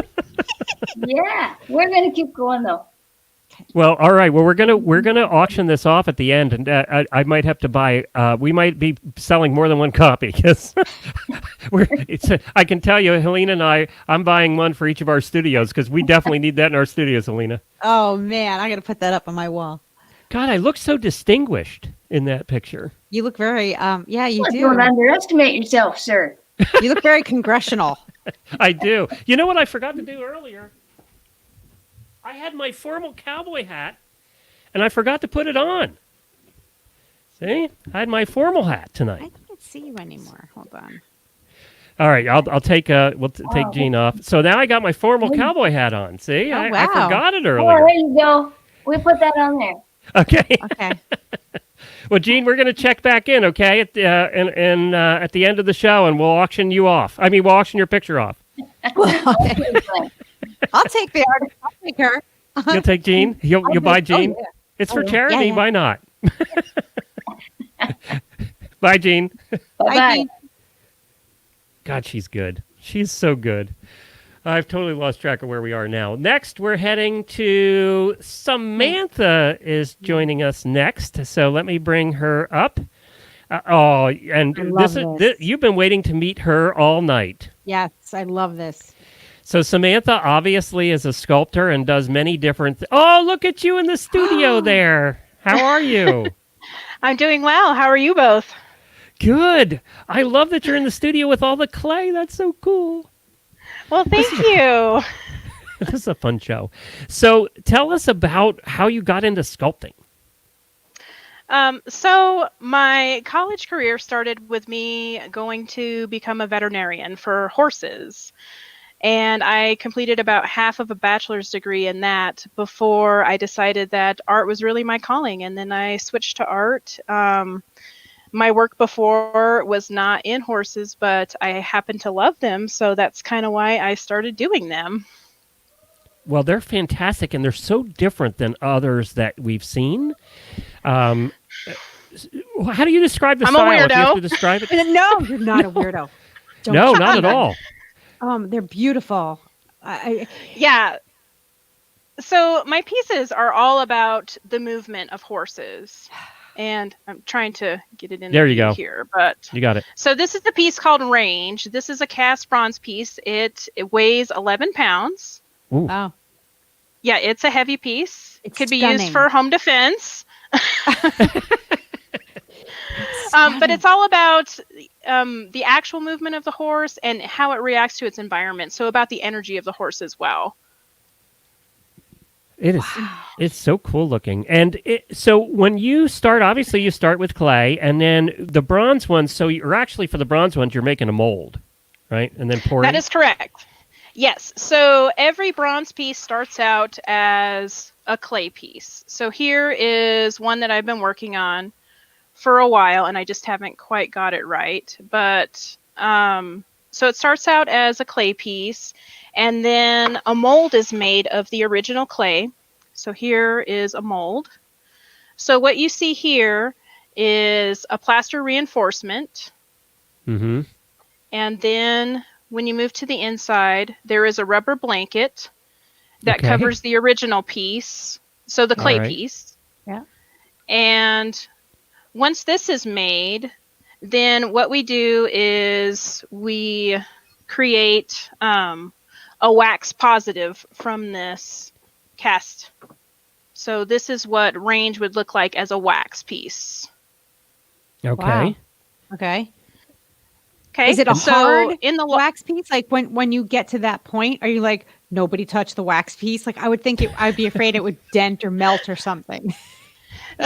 Yeah, we're gonna keep going though. Well, all right. Well, we're gonna auction this off at the end, and I might have to buy. We might be selling more than one copy because I can tell you, Helena and I'm buying one for each of our studios because we definitely need that in our studios, Helena. Oh man, I got to put that up on my wall. God, I look so distinguished in that picture. You look very, yeah, you do. Don't underestimate yourself, sir. You look very congressional. I do. You know what I forgot to do earlier? I had my formal cowboy hat, and I forgot to put it on. See? I had my formal hat I tonight. can't see you anymore. Hold on. All right, I'll take take Jean off. So now I got my formal cowboy hat on. See? Oh, I wow. forgot it Oh, earlier. there you go. We put that on there. Okay. Okay. Well, Jean, we're going to check back in, okay, at the end of the show, and we'll auction you off. I mean, we'll auction your picture off. I'll take the artist. I'll take her. You'll take Jean? You'll buy Jean? yeah. It's for yeah. charity. Yeah, yeah. Why not? Bye, Jean. Bye-bye. God, she's good. She's so good. I've totally lost track of where we are now. Next, we're heading to Samantha is joining us next. So let me bring her up. And I love this. You've been waiting to meet her all night. Yes, I love this. So Samantha obviously is a sculptor and does many different. Oh, look at you in the studio there. How are you? I'm doing well. How are you both? Good. I love that you're in the studio with all the clay. That's so cool. Well, thank you. This is a fun show. So tell us about how you got into sculpting. So my college career started with me going to become a veterinarian for horses. And I completed about half of a bachelor's degree in that before I decided that art was really my calling. And then I switched to art. My work before was not in horses, but I happen to love them. So that's kind of why I started doing them. Well, they're fantastic, and they're so different than others that we've seen. How do you describe the I'm a style? If you have weirdo. to describe it? No, you're not a weirdo. Don't No, you- not at all. They're beautiful. Yeah. So my pieces are all about the movement of horses. And I'm trying to get it in There you view go. here, but You got it. so this is the piece called Range. This is a cast bronze piece. It weighs 11 pounds. Ooh. Oh, Yeah, it's a heavy piece. It It's could be stunning. used for home defense. But it's all about the actual movement of the horse and how it reacts to its environment. So about the energy of the horse as well. It is. It's so cool looking. And so when you start, obviously you start with clay, and then the bronze ones. So you're actually, for the bronze ones, you're making a mold, right? And then pouring. That is correct. Yes. So every bronze piece starts out as a clay piece. So here is one that I've been working on for a while, and I just haven't quite got it right. But so it starts out as a clay piece, and then a mold is made of the original clay. So here is a mold. So what you see here is a plaster reinforcement. Mm-hmm. And then when you move to the inside, there is a rubber blanket that Okay. covers the original piece. So the clay All right. piece. Yeah. And once this is made, then what we do is we create a wax positive from this cast. So this is what Range would look like as a wax piece. Okay. Wow. Okay. Okay. Is it a so hard in the wax piece? Like when you get to that point, are you like nobody touch the wax piece. Like I would think I'd be afraid it would dent or melt or something.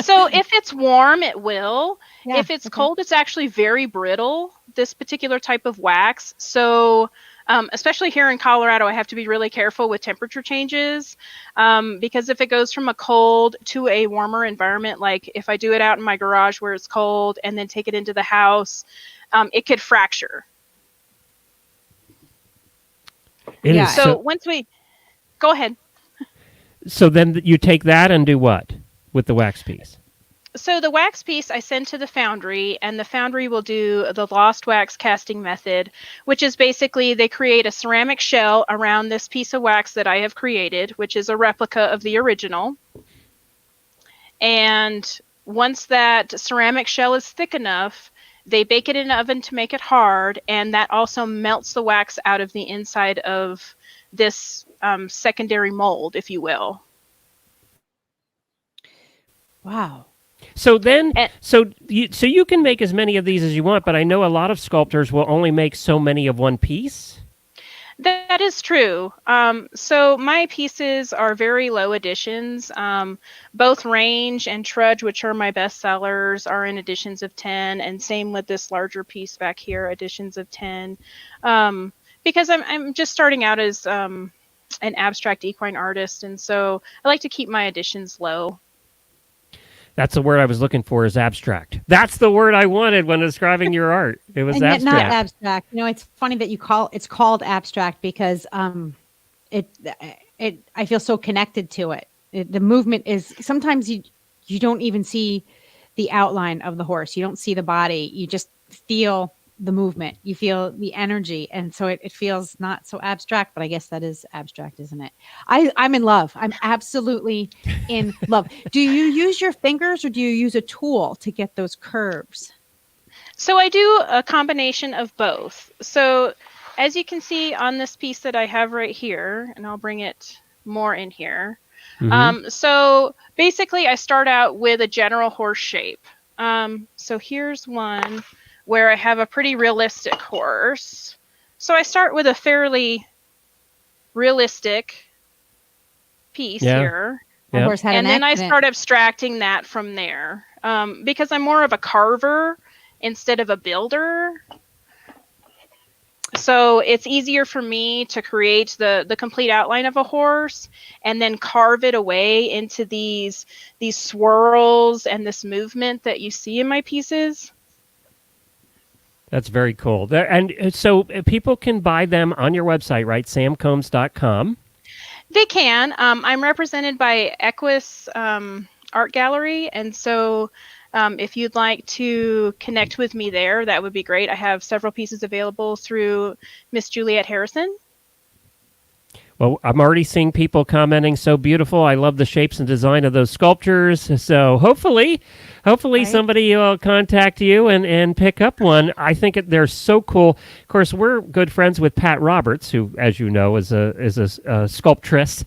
So if it's warm, it will. Yeah, If it's okay. cold, it's actually very brittle, this particular type of wax. So especially here in Colorado, I have to be really careful with temperature changes because if it goes from a cold to a warmer environment, like if I do it out in my garage where it's cold and then take it into the house, it could fracture. It Yeah. is So once we go ahead. so then you take that and do what with the wax piece? So the wax piece I send to the foundry, and the foundry will do the lost wax casting method, which is basically they create a ceramic shell around this piece of wax that I have created, which is a replica of the original. And once that ceramic shell is thick enough, they bake it in an oven to make it hard, and that also melts the wax out of the inside of this secondary mold, if you will. Wow. So then, And- so you can make as many of these as you want, but I know a lot of sculptors will only make so many of one piece. That is true. So my pieces are very low editions. Both Range and Trudge, which are my best sellers, are in editions of 10, and same with this larger piece back here, editions of 10. Because I'm just starting out as an abstract equine artist, and so I like to keep my editions low. That's the word I was looking for, is abstract. That's the word I wanted when describing your art. It was And yet abstract. not abstract. You know, it's funny that it's called abstract because I feel so connected to it. The movement is sometimes you don't even see the outline of the horse. You don't see the body. You just feel the movement. You feel the energy, and so it feels not so abstract. But I guess that is abstract, isn't it? I'm in love. I'm absolutely in love. Do you use your fingers or do you use a tool to get those curves? So I do a combination of both. So as you can see on this piece that I have right here, and I'll bring it more in here. So basically I start out with a general horse shape. So here's one where I have a pretty realistic horse. So I start with a fairly realistic piece here. My horse had And an then I accident. start abstracting that from there. Because I'm more of a carver instead of a builder. So it's easier for me to create the complete outline of a horse and then carve it away into these swirls and this movement that you see in my pieces. That's very cool. And so people can buy them on your website, right? samcombs.com. They can. I'm represented by Equus Art Gallery, and so if you'd like to connect with me there, that would be great. I have several pieces available through Miss Juliet Harrison. Well, I'm already seeing people commenting, so beautiful. I love the shapes and design of those sculptures. So hopefully Right. somebody will contact you and pick up one. I think they're so cool. Of course, we're good friends with Pat Roberts, who, as you know, is a sculptress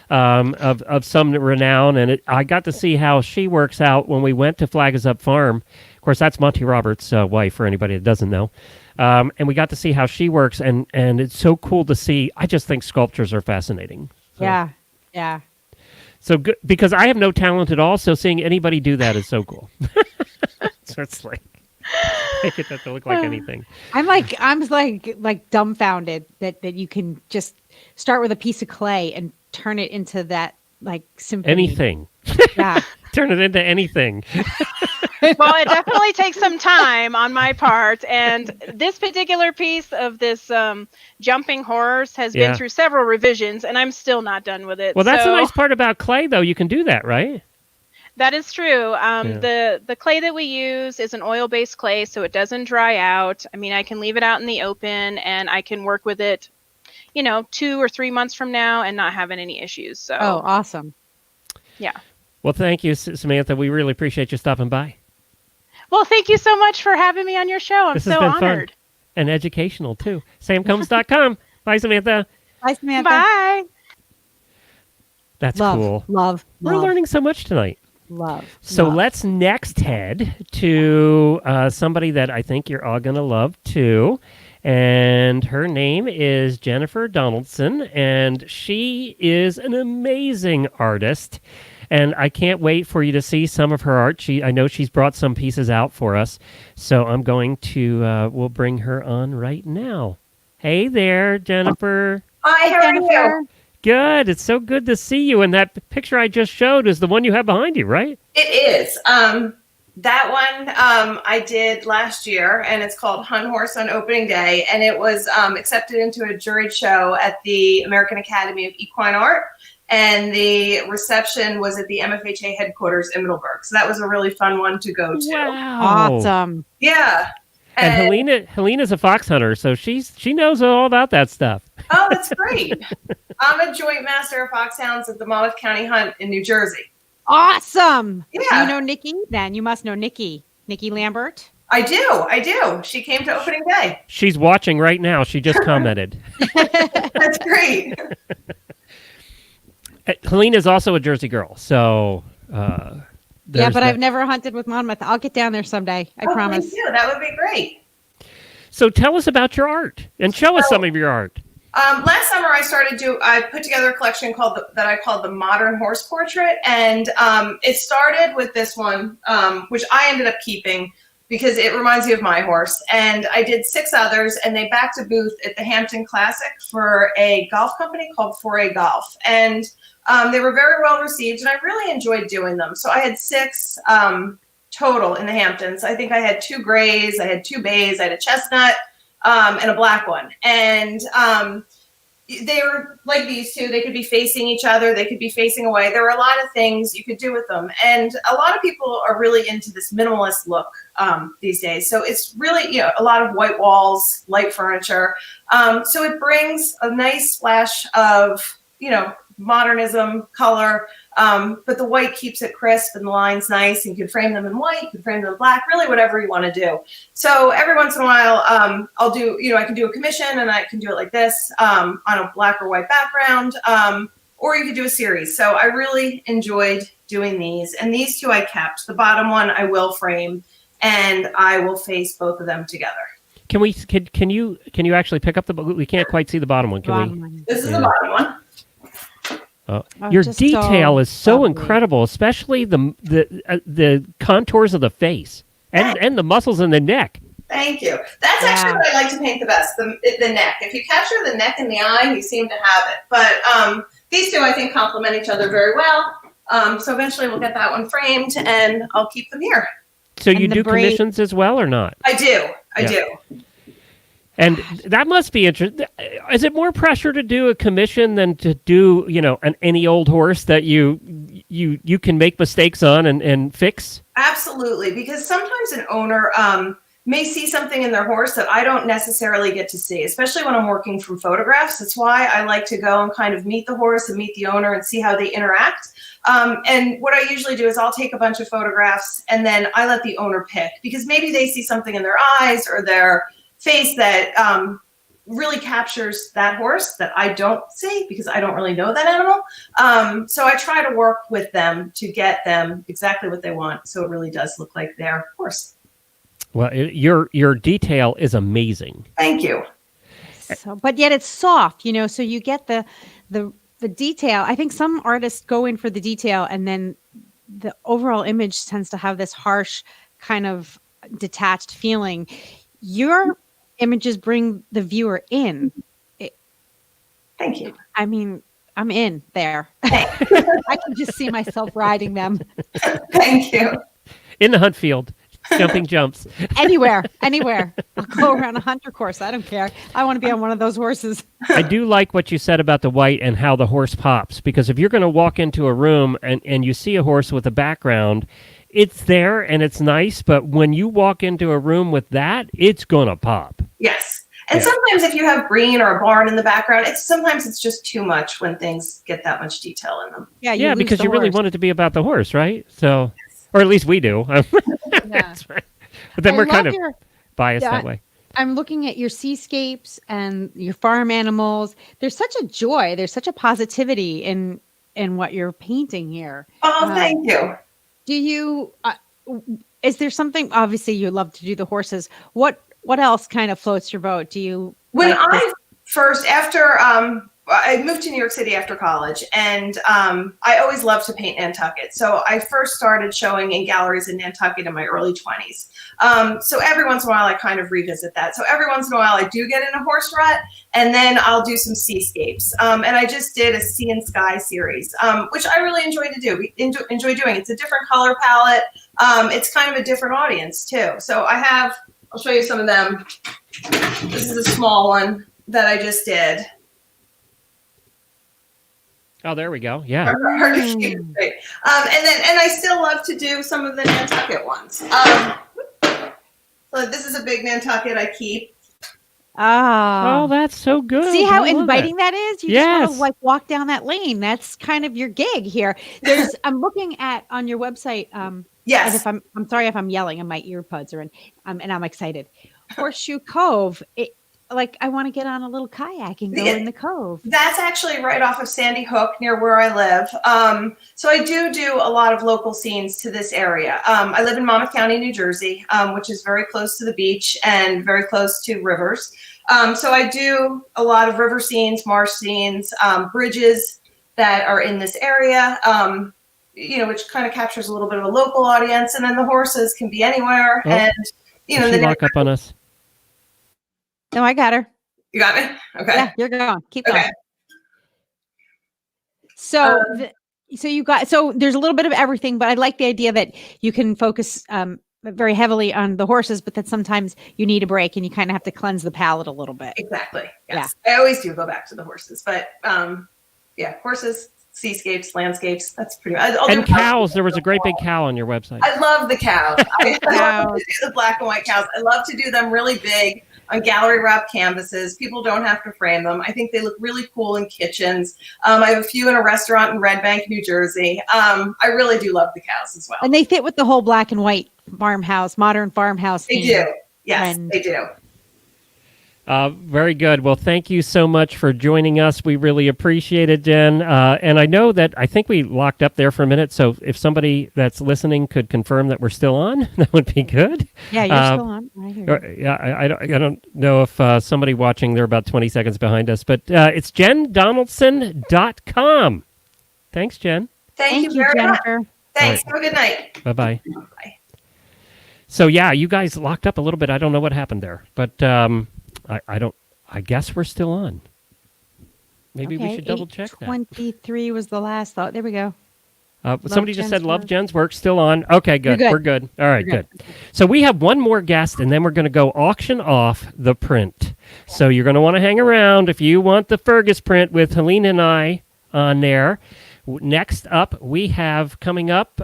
of some renown. And I got to see how she works out when we went to Flag Is Up Farm. Of course, that's Monty Roberts' wife, for anybody that doesn't know. And we got to see how she works, and it's so cool to see. I just think sculptures are fascinating. So, Yeah. So good, because I have no talent at all, so seeing anybody do that is so cool. So it's like, make it not to look like anything. I'm like dumbfounded that you can just start with a piece of clay and turn it into that like symphony. Anything. Yeah. Turn it into anything. Well, it definitely takes some time on my part, and this particular piece of this jumping horse has been through several revisions, and I'm still not done with it. Well, that's so, the nice part about clay, though. You can do that, right? That is true. The clay that we use is an oil-based clay, so it doesn't dry out. I mean, I can leave it out in the open, and I can work with it, 2 or 3 months from now and not having any issues. So. Oh, awesome. Yeah. Well, thank you, Samantha. We really appreciate you stopping by. Well, thank you so much for having me on your show. I'm This so has been honored. fun and educational, too. samcombs.com. Bye, Samantha. Bye, Samantha. Bye. That's Love, cool. love. We're learning so much tonight. Love. So love. let's next head to somebody that I think you're all going to love, too. And her name is Jennifer Donaldson, and she is an amazing artist. And I can't wait for you to see some of her art. I know she's brought some pieces out for us, so I'm going to we'll bring her on right now. Hey there, Jennifer. Hi, how are you? Good. It's so good to see you. And that picture I just showed is the one you have behind you, right? It is. That one I did last year, and it's called Hunt Horse on Opening Day, and it was accepted into a juried show at the American Academy of Equine Art, and the reception was at the MFHA headquarters in Middleburg. So that was a really fun one to go to. Wow. Awesome. Yeah. And Helena's a fox hunter, so she knows all about that stuff. Oh, that's great. I'm a joint master of foxhounds at the Monmouth County Hunt in New Jersey. Awesome. Yeah. Do you know Nikki? Then you must know Nikki. Nikki Lambert. I do. She came to opening day. She's watching right now. She just commented. That's great. Helena's also a Jersey girl, so yeah, but I've never hunted with Monmouth. I'll get down there someday. I promise. Thank you. That would be great. So tell us about your art and show us some of your art. Last summer, I put together a collection that I called the Modern Horse Portrait, and it started with this one, which I ended up keeping because it reminds me of my horse. And I did 6 others, and they backed a booth at the Hampton Classic for a golf company called Foray Golf, and they were very well received, and I really enjoyed doing them. So I had 6 total in the Hamptons. I think I had 2 grays, I had 2 bays, I had a chestnut, and a black one. And they were like these two. They could be facing each other. They could be facing away. There were a lot of things you could do with them. And a lot of people are really into this minimalist look these days. So it's really, a lot of white walls, light furniture. So it brings a nice splash of, modernism, color, but the white keeps it crisp and the line's nice, and you can frame them in white, you can frame them in black, really whatever you want to do. So every once in a while, I'll do, I can do a commission, and I can do it like this on a black or white background, or you could do a series. So I really enjoyed doing these, and these 2 I kept. The bottom one I will frame, and I will face both of them together. Can you actually pick up we can't quite see the bottom one. This is the bottom one. Your detail is so incredible, especially the contours of the face and the muscles in the neck. Thank you. That's actually what I like to paint the best, the neck. If you capture the neck and the eye, you seem to have it. But these 2, I think, complement each other very well. So eventually we'll get that one framed, and I'll keep them here. So you do commissions as well or not? I do. I do. And that must be interesting. Is it more pressure to do a commission than to do, any old horse that you can make mistakes on and fix? Absolutely, because sometimes an owner may see something in their horse that I don't necessarily get to see, especially when I'm working from photographs. That's why I like to go and kind of meet the horse and meet the owner and see how they interact. And what I usually do is I'll take a bunch of photographs, and then I let the owner pick, because maybe they see something in their eyes or their face that really captures that horse that I don't see, because I don't really know that animal. So I try to work with them to get them exactly what they want, so it really does look like their horse. Well, your detail is amazing. Thank you. So, but yet it's soft, so you get the detail. I think some artists go in for the detail, and then the overall image tends to have this harsh kind of detached feeling. Your images bring the viewer in. Thank you. I mean, I'm in there. I can just see myself riding them. Thank you. In the hunt field, jumping jumps. Anywhere. I'll go around a hunter course. I don't care. I want to be on one of those horses. I do like what you said about the white and how the horse pops, because if you're going to walk into a room and you see a horse with a background, it's there and it's nice, but when you walk into a room with that, it's going to pop. Yes. And sometimes if you have green or a barn in the background, sometimes it's just too much when things get that much detail in them. Yeah, because you really want it to be about the horse, right? So, or at least we do. That's right. But then we're kind of biased that way. I'm looking at your seascapes and your farm animals. There's such a joy. There's such a positivity in what you're painting here. Oh, thank you. Do you, is there something, obviously you love to do the horses. What what else kind of floats your boat? Do you When like this- I first, after I moved to New York City after college, and I always loved to paint Nantucket. So I first started showing in galleries in Nantucket in my early 20s. So every once in a while, I kind of revisit that. So every once in a while, I do get in a horse rut, and then I'll do some seascapes. And I just did a sea and sky series, which I really enjoy to do. Enjoy doing. It's a different color palette. It's kind of a different audience too. So I'll show you some of them. This is a small one that I just did. Oh, there we go. Yeah. Hard to keep straight. And I still love to do some of the Nantucket ones. So this is a big Nantucket I keep. Oh, that's so good. See how I love inviting it. that is? You just Yes. want to like walk down that lane. That's kind of your gig here. I'm looking at on your website. And Yes. if I'm sorry if I'm yelling and my earbuds are in, and I'm excited. Horseshoe Cove. I want to get on a little kayak and go in the cove. That's actually right off of Sandy Hook near where I live. So I do a lot of local scenes to this area. I live in Monmouth County, New Jersey, which is very close to the beach and very close to rivers. So I do a lot of river scenes, marsh scenes, bridges that are in this area, which kind of captures a little bit of a local audience. And then the horses can be anywhere. Oh. And, Did she lock up on us? No, I got her. You got me? Okay. Yeah, you're going. Keep going. Okay. So, so there's a little bit of everything, but I like the idea that you can focus very heavily on the horses, but that sometimes you need a break and you kind of have to cleanse the palate a little bit. Exactly. Yes. I always do go back to the horses, but horses, seascapes, landscapes. That's pretty much. And cows. There was a great big cow on your website. I love the cows. I love to do the black and white cows. I love to do them really big on gallery wrap canvases. People don't have to frame them. I think they look really cool in kitchens. I have a few in a restaurant in Red Bank, New Jersey. I really do love the cows as well. And they fit with the whole black and white farmhouse, modern farmhouse. They do. Yes, they do. Very good. Well, thank you so much for joining us. We really appreciate it, Jen. And I know that I think we locked up there for a minute. So if somebody that's listening could confirm that we're still on, that would be good. Yeah, you're still on. I hear you. Yeah, I don't know if somebody watching, they're about 20 seconds behind us, but it's jendonaldson.com. Thanks, Jen. Thank you very Jennifer. much. Thanks. Have a good night. Bye-bye. Bye. So, yeah, you guys locked up a little bit. I don't know what happened there, but I guess we're still on. Maybe we should double check that. 23 was the last thought. There we go. Somebody just said Love Jen's work still on. Okay, good. Good. We're good. All right, good. So we have one more guest, and then we're going to go auction off the print. So you're going to want to hang around if you want the Fergus print with Helena and I on there. Next up, we have coming up,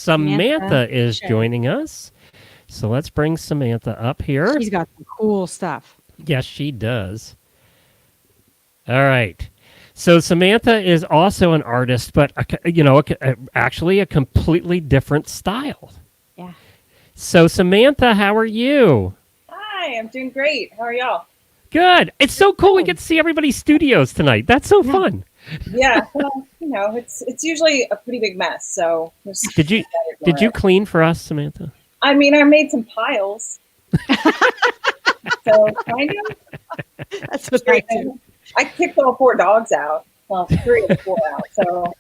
Samantha is joining us. So let's bring Samantha up here. She's got some cool stuff. Yes, she does. All right. So Samantha is also an artist, but actually a completely different style. Yeah. So Samantha, how are you? Hi, I'm doing great. How are y'all? Good. It's so cool we get to see everybody's studios tonight. That's so fun. Yeah, well, it's usually a pretty big mess. So did you clean for us, Samantha? I mean, I made some piles. So kind of. That's what I do. I kicked all 4 dogs out. Well, 3 of 4 out. So.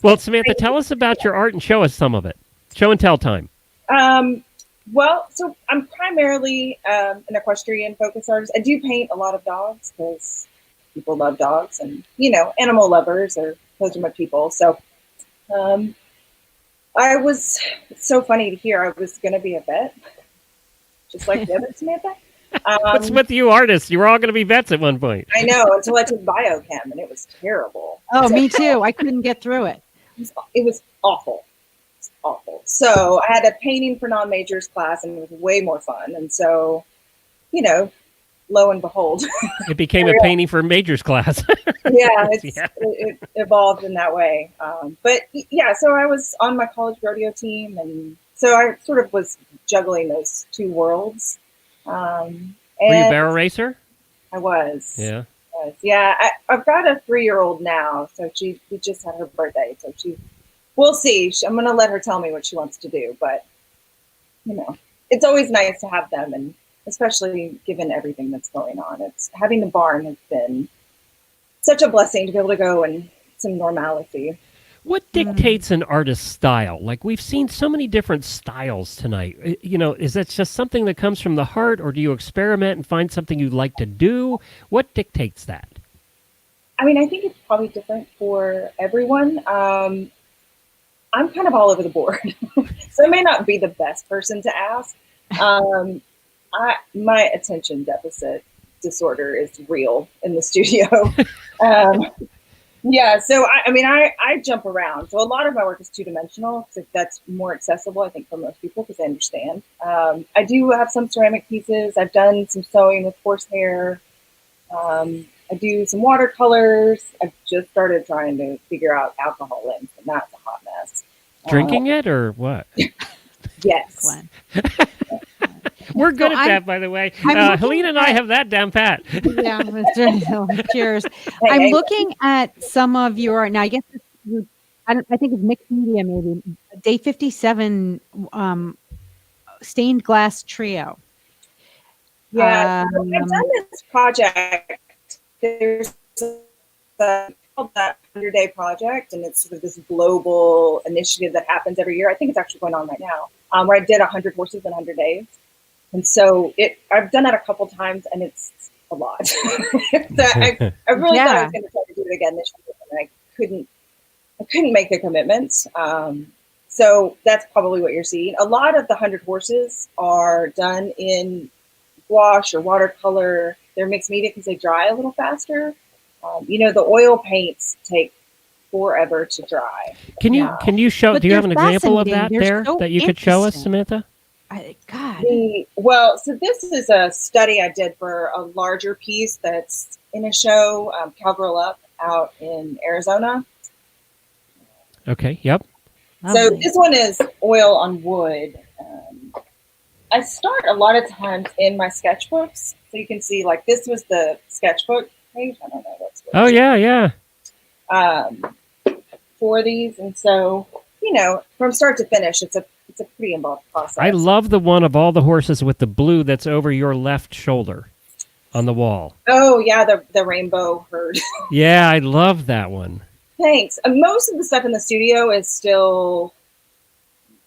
Well, Samantha, tell us about your art and show us some of it. Show and tell time. Well, so I'm primarily an equestrian focus artist. I do paint a lot of dogs because people love dogs, and animal lovers those are my people. So, it's so funny to hear I was going to be a vet, just like the other Samantha. What's with you artists? You were all going to be vets at one point. I know, until I took biochem, and it was terrible. Oh, me too. I couldn't get through it. It was awful. It's awful. So I had a painting for non-majors class, and it was way more fun. And so, lo and behold, it became a painting for majors class. It evolved in that way. But yeah, so I was on my college rodeo team, and so I sort of was juggling those 2 worlds. Were you a barrel racer? I was. Yeah. Yeah, I've got a 3-year-old now, so we just had her birthday, so we'll see. I'm going to let her tell me what she wants to do, but it's always nice to have them, and especially given everything that's going on. It's having the barn has been such a blessing to be able to go and some normalcy. What dictates an artist's style? Like, we've seen so many different styles tonight. You know, is that just something that comes from the heart, or do you experiment and find something you like to do? What dictates that? I mean, I think it's probably different for everyone. I'm kind of all over the board, so I may not be the best person to ask. My attention deficit disorder is real in the studio. Yeah, so I jump around. So a lot of my work is two-dimensional. So that's more accessible, I think, for most people because they understand. I do have some ceramic pieces. I've done some sewing with horsehair. I do some watercolors. I've just started trying to figure out alcohol inks, and that's a hot mess. Drinking it or what? Yes. We're good at that, by the way. Helena and I have that down pat. Yeah, cheers. I'm looking at some of your, now I guess, I think it's mixed media maybe, Day 57 stained glass trio. Yeah, I've done this project. There's called that 100-day project, and it's sort of this global initiative that happens every year. I think it's actually going on right now, where I did 100 horses in 100 days. And so I've done that a couple times, and it's a lot. So I really thought I was going to try to do it again this year, and I couldn't make the commitments. So that's probably what you're seeing. A lot of the 100 horses are done in gouache or watercolor. They're mixed media because they dry a little faster. The oil paints take forever to dry. Can you show? Do you have an example of that that you could show us, Samantha? So this is a study I did for a larger piece that's in a show, Cowgirl Up, out in Arizona. Okay. Yep. So this one is oil on wood. I start a lot of times in my sketchbooks, so you can see like this was the sketchbook page. I don't know what's. Oh yeah. For these, and so from start to finish, it's a pretty involved process. I love the one of all the horses with the blue that's over your left shoulder on the wall. Oh yeah, the rainbow herd. Yeah, I love that one. Thanks. Most of the stuff in the studio is still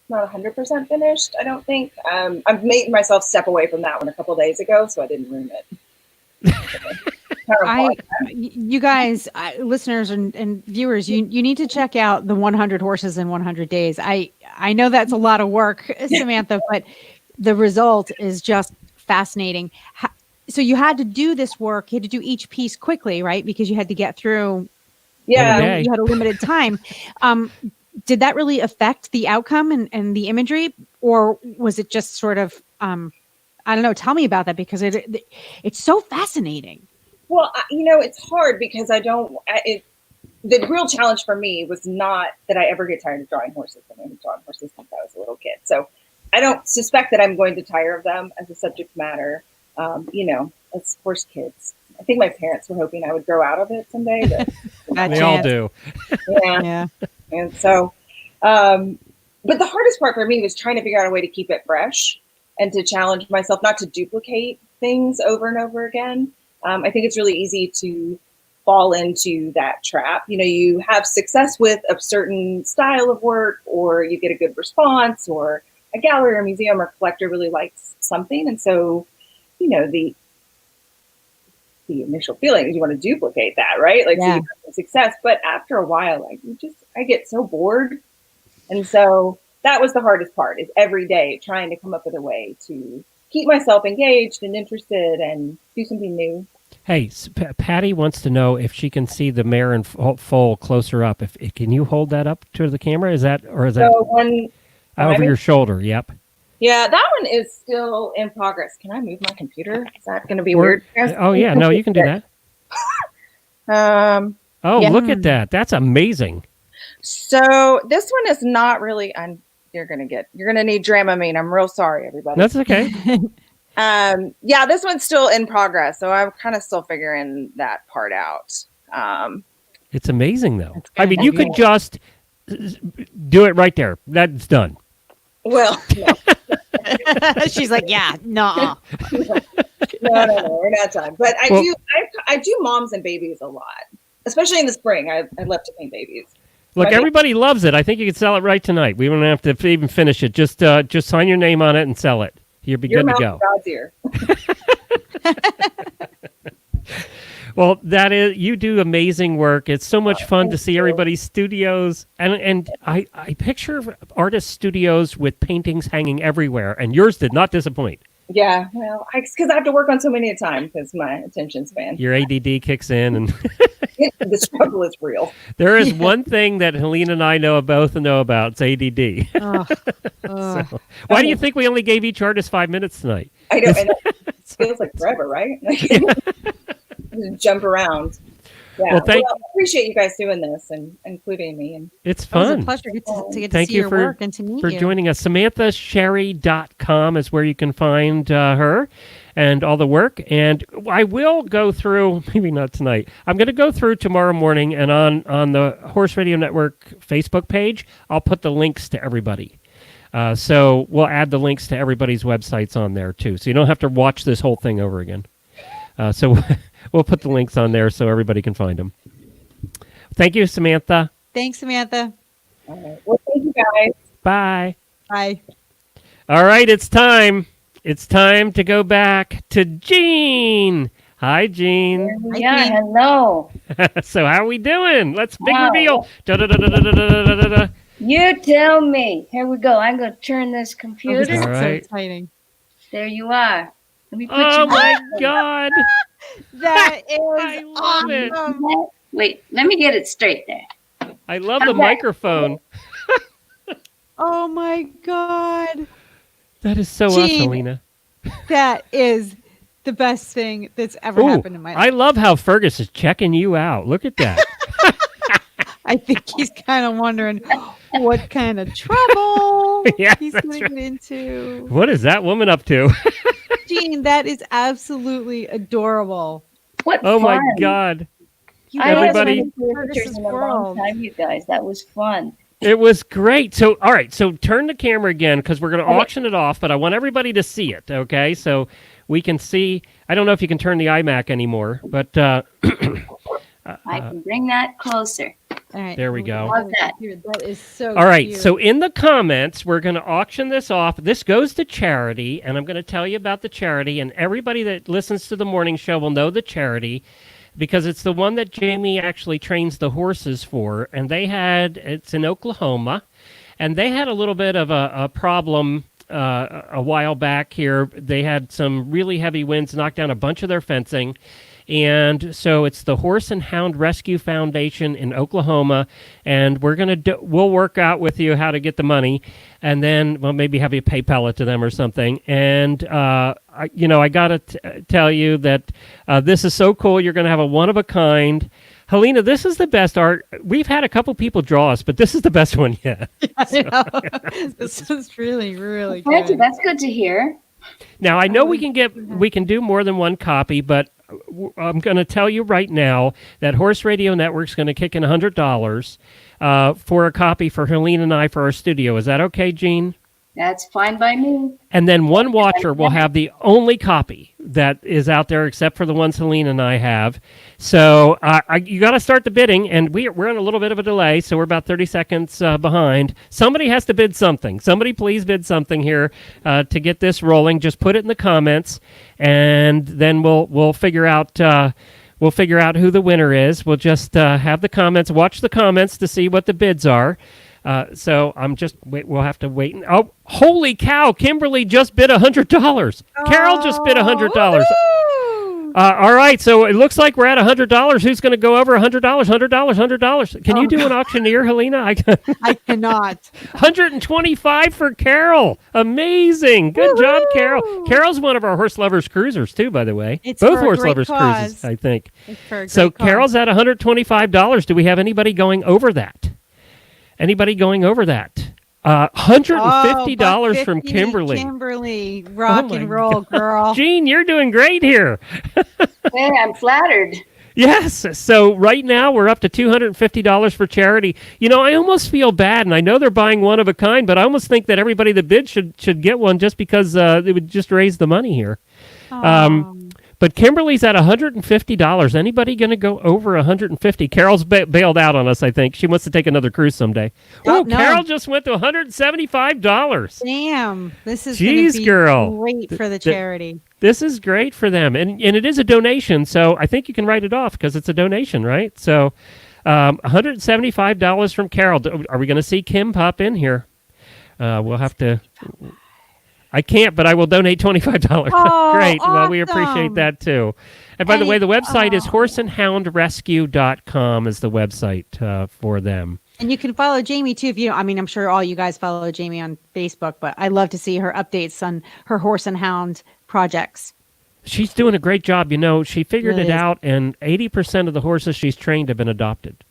not 100% finished, I don't think. I've made myself step away from that one a couple days ago, so I didn't ruin it. You guys, listeners and viewers, you need to check out the 100 horses in 100 days. I know that's a lot of work, Samantha, but the result is just fascinating. So you had to do this work. You had to do each piece quickly, right? Because you had to get through. Yeah, you had a limited time. Did that really affect the outcome and the imagery, or was it just sort of? I don't know. Tell me about that because it's so fascinating. Well, it's hard because the real challenge for me was not that I ever get tired of drawing horses. I mean, I've drawn horses since I was a little kid. So I don't suspect that I'm going to tire of them as a subject matter. As horse kids. I think my parents were hoping I would grow out of it someday. But they all do. Yeah. And so, but the hardest part for me was trying to figure out a way to keep it fresh and to challenge myself not to duplicate things over and over again. I think it's really easy to fall into that trap. You have success with a certain style of work, or you get a good response, or a gallery or museum or collector really likes something. And so, the initial feeling is you want to duplicate that, right? Like, so you have some success. But after a while, I get so bored. And so that was the hardest part, is every day trying to come up with a way to keep myself engaged and interested and do something new. Hey, Patty wants to know if she can see the mare and foal closer up. Can you hold that up to the camera? Is that over your shoulder? Yep. Yeah, that one is still in progress. Can I move my computer? Is that going to be weird? Oh yeah, no, you can do that. Look at that. That's amazing. So this one is not really. You're gonna need Dramamine. I'm real sorry, everybody. That's okay. This one's still in progress, so I'm kind of still figuring that part out. It's amazing, though. I mean, you could just do it right there. That's done. Well, no. She's like, yeah, no. No, we're not done. But I do moms and babies a lot, especially in the spring. I love to paint babies. Look, everybody loves it. I think you could sell it right tonight. We don't have to even finish it. Just sign your name on it and sell it. You'll be good to go. God's ear. Well, you do amazing work. It's so much fun to see everybody's studios, and I picture artist studios with paintings hanging everywhere, and yours did not disappoint. Yeah, well, because I have to work on so many at a time because my attention span. Your ADD kicks in, and the struggle is real. There is one thing that Helena and I both know about. It's ADD. So, why do you think we only gave each artist 5 minutes tonight? I know, and it feels like forever, right? Jump around. Yeah. Well, I appreciate you guys doing this and including me. And it's fun. It was a pleasure to get to Thank see you your work and to meet for you. joining us. SamanthaSherry.com is where you can find her and all the work. And I will go through, maybe not tonight, I'm going to go through tomorrow morning, and on the Horse Radio Network Facebook page, I'll put the links to everybody. So we'll add the links to everybody's websites on there, too. So you don't have to watch this whole thing over again. So we'll put the links on there so everybody can find them. Thank you, Samantha. Thanks, Samantha. all right. Well, thank you guys. Bye. Bye. All right, it's time. It's time to go back to Jean. Hi, Jean. Yeah, hello. So how are we doing? Let's big Wow. reveal. Da-da-da-da-da-da-da-da-da. You tell me. Here we go. I'm going to turn this computer. This is All so right. exciting. There you are. Let me put Oh you my back. God. That is I love it. awesome. Wait, let me get it straight there. I love How's the that? microphone. Oh my God. That is so us, Jean. Helena. That is the best thing that's ever Ooh, happened in my I life. love how Fergus is checking you out. Look at that. I think he's kind of wondering what kind of trouble Yeah, he's that's going to get into. What is that woman up to? Jean, that is absolutely adorable. What Oh my fun. God. You I Everybody- haven't been to Curtis's pictures in a long world. time, you guys. That was fun. It was great. So, all right. So turn the camera again because we're going to Okay. auction it off, but I want everybody to see it. Okay. So we can see. I don't know if you can turn the iMac anymore, but I can bring that closer. All right. There we go. How's that? That is so all right. cute. So in the comments, we're going to auction this off. This goes to charity, and I'm going to tell you about the charity, and everybody that listens to the morning show will know the charity because it's the one that Jamie actually trains the horses for, and it's in Oklahoma, and they had a little bit of a problem a while back here. They had some really heavy winds, knocked down a bunch of their fencing. And so it's the Horse and Hound Rescue Foundation in Oklahoma, and we'll work out with you how to get the money, and then maybe have you PayPal it to them or something. And I got to tell you that this is so cool. You're going to have a one of a kind. Helena, this is the best art. We've had a couple people draw us, but this is the best one yet. I know. This is really, really Thank you. good. That's good to hear. Now I know we can do more than one copy, but I'm going to tell you right now that Horse Radio Network's going to kick in $100 for a copy for Helena and I for our studio. Is that okay, Jean? That's fine by me. And then one watcher will have the only copy that is out there except for the ones Helena and I have. So you got to start the bidding, and we're on a little bit of a delay, so we're about 30 seconds behind. Somebody has to bid something. Somebody please bid something here to get this rolling. Just put it in the comments, and then we'll figure out who the winner is. We'll just have the comments, watch the comments to see what the bids are. So we'll have to wait. Oh, holy cow! Kimberly just bid $100. Carol just bid $100. All right, so it looks like we're at $100. Who's going to go over $100? $100. Can you do an auctioneer, Helena? I cannot. 125 for Carol. Amazing. Good job, Carol. Carol's one of our Horse Lovers Cruisers, too, by the way. It's both for a Horse great Lovers cause. Cruises, I think. It's for a So great cause. Carol's at $125. Do we have anybody going over that? Anybody going over that? $150 from Kimberly. Kimberly, rock Oh my and roll, girl. Jean, you're doing great here. Hey, I'm flattered. Yes. So right now we're up to $250 for charity. You know, I almost feel bad, and I know they're buying one of a kind, but I almost think that everybody that bids should get one just because it would just raise the money here. But Kimberly's at $150. Anybody going to go over $150? Carol's bailed out on us, I think. She wants to take another cruise someday. Oh, no. Carol just went to $175. Damn. This is Jeez, be girl. great for the charity. This is great for them. And it is a donation, so I think you can write it off because it's a donation, right? So $175 from Carol. Are we going to see Kim pop in here? We'll have to... I can't, but I will donate $25. Oh, Great. awesome. Well, we appreciate that, too. And by the way, the website is horseandhoundrescue.com is the website for them. And you can follow Jamie, too, if you... I mean, I'm sure all you guys follow Jamie on Facebook, but I love to see her updates on her horse and hound projects. She's doing a great job. You know, she figured it out, and 80% of the horses she's trained have been adopted.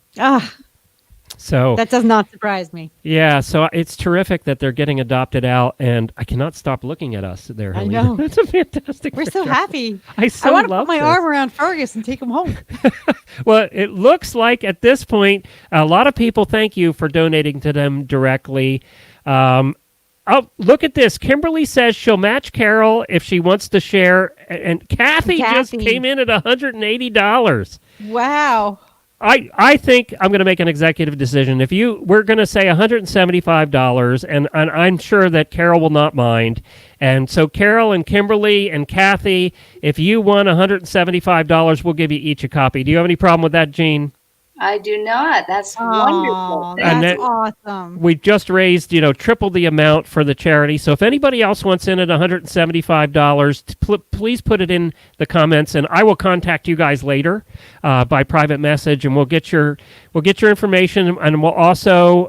So that does not surprise me. Yeah, so it's terrific that they're getting adopted out, and I cannot stop looking at us there, Helena. I know. That's a fantastic We're so picture. happy. I want to love put my this. arm around Fergus and take him home. Well, it looks like at this point, a lot of people thank you for donating to them directly. Oh, look at this. Kimberly says she'll match Carol if she wants to share, and Kathy just came in at $180. Wow. I think I'm going to make an executive decision. We're going to say $175, and I'm sure that Carol will not mind. And so Carol and Kimberly and Kathy, if you want $175, we'll give you each a copy. Do you have any problem with that, Jean? I do not. That's wonderful. That's awesome. We just raised, triple the amount for the charity. So if anybody else wants in at $175, please put it in the comments, and I will contact you guys later by private message, and we'll get your information, and we'll also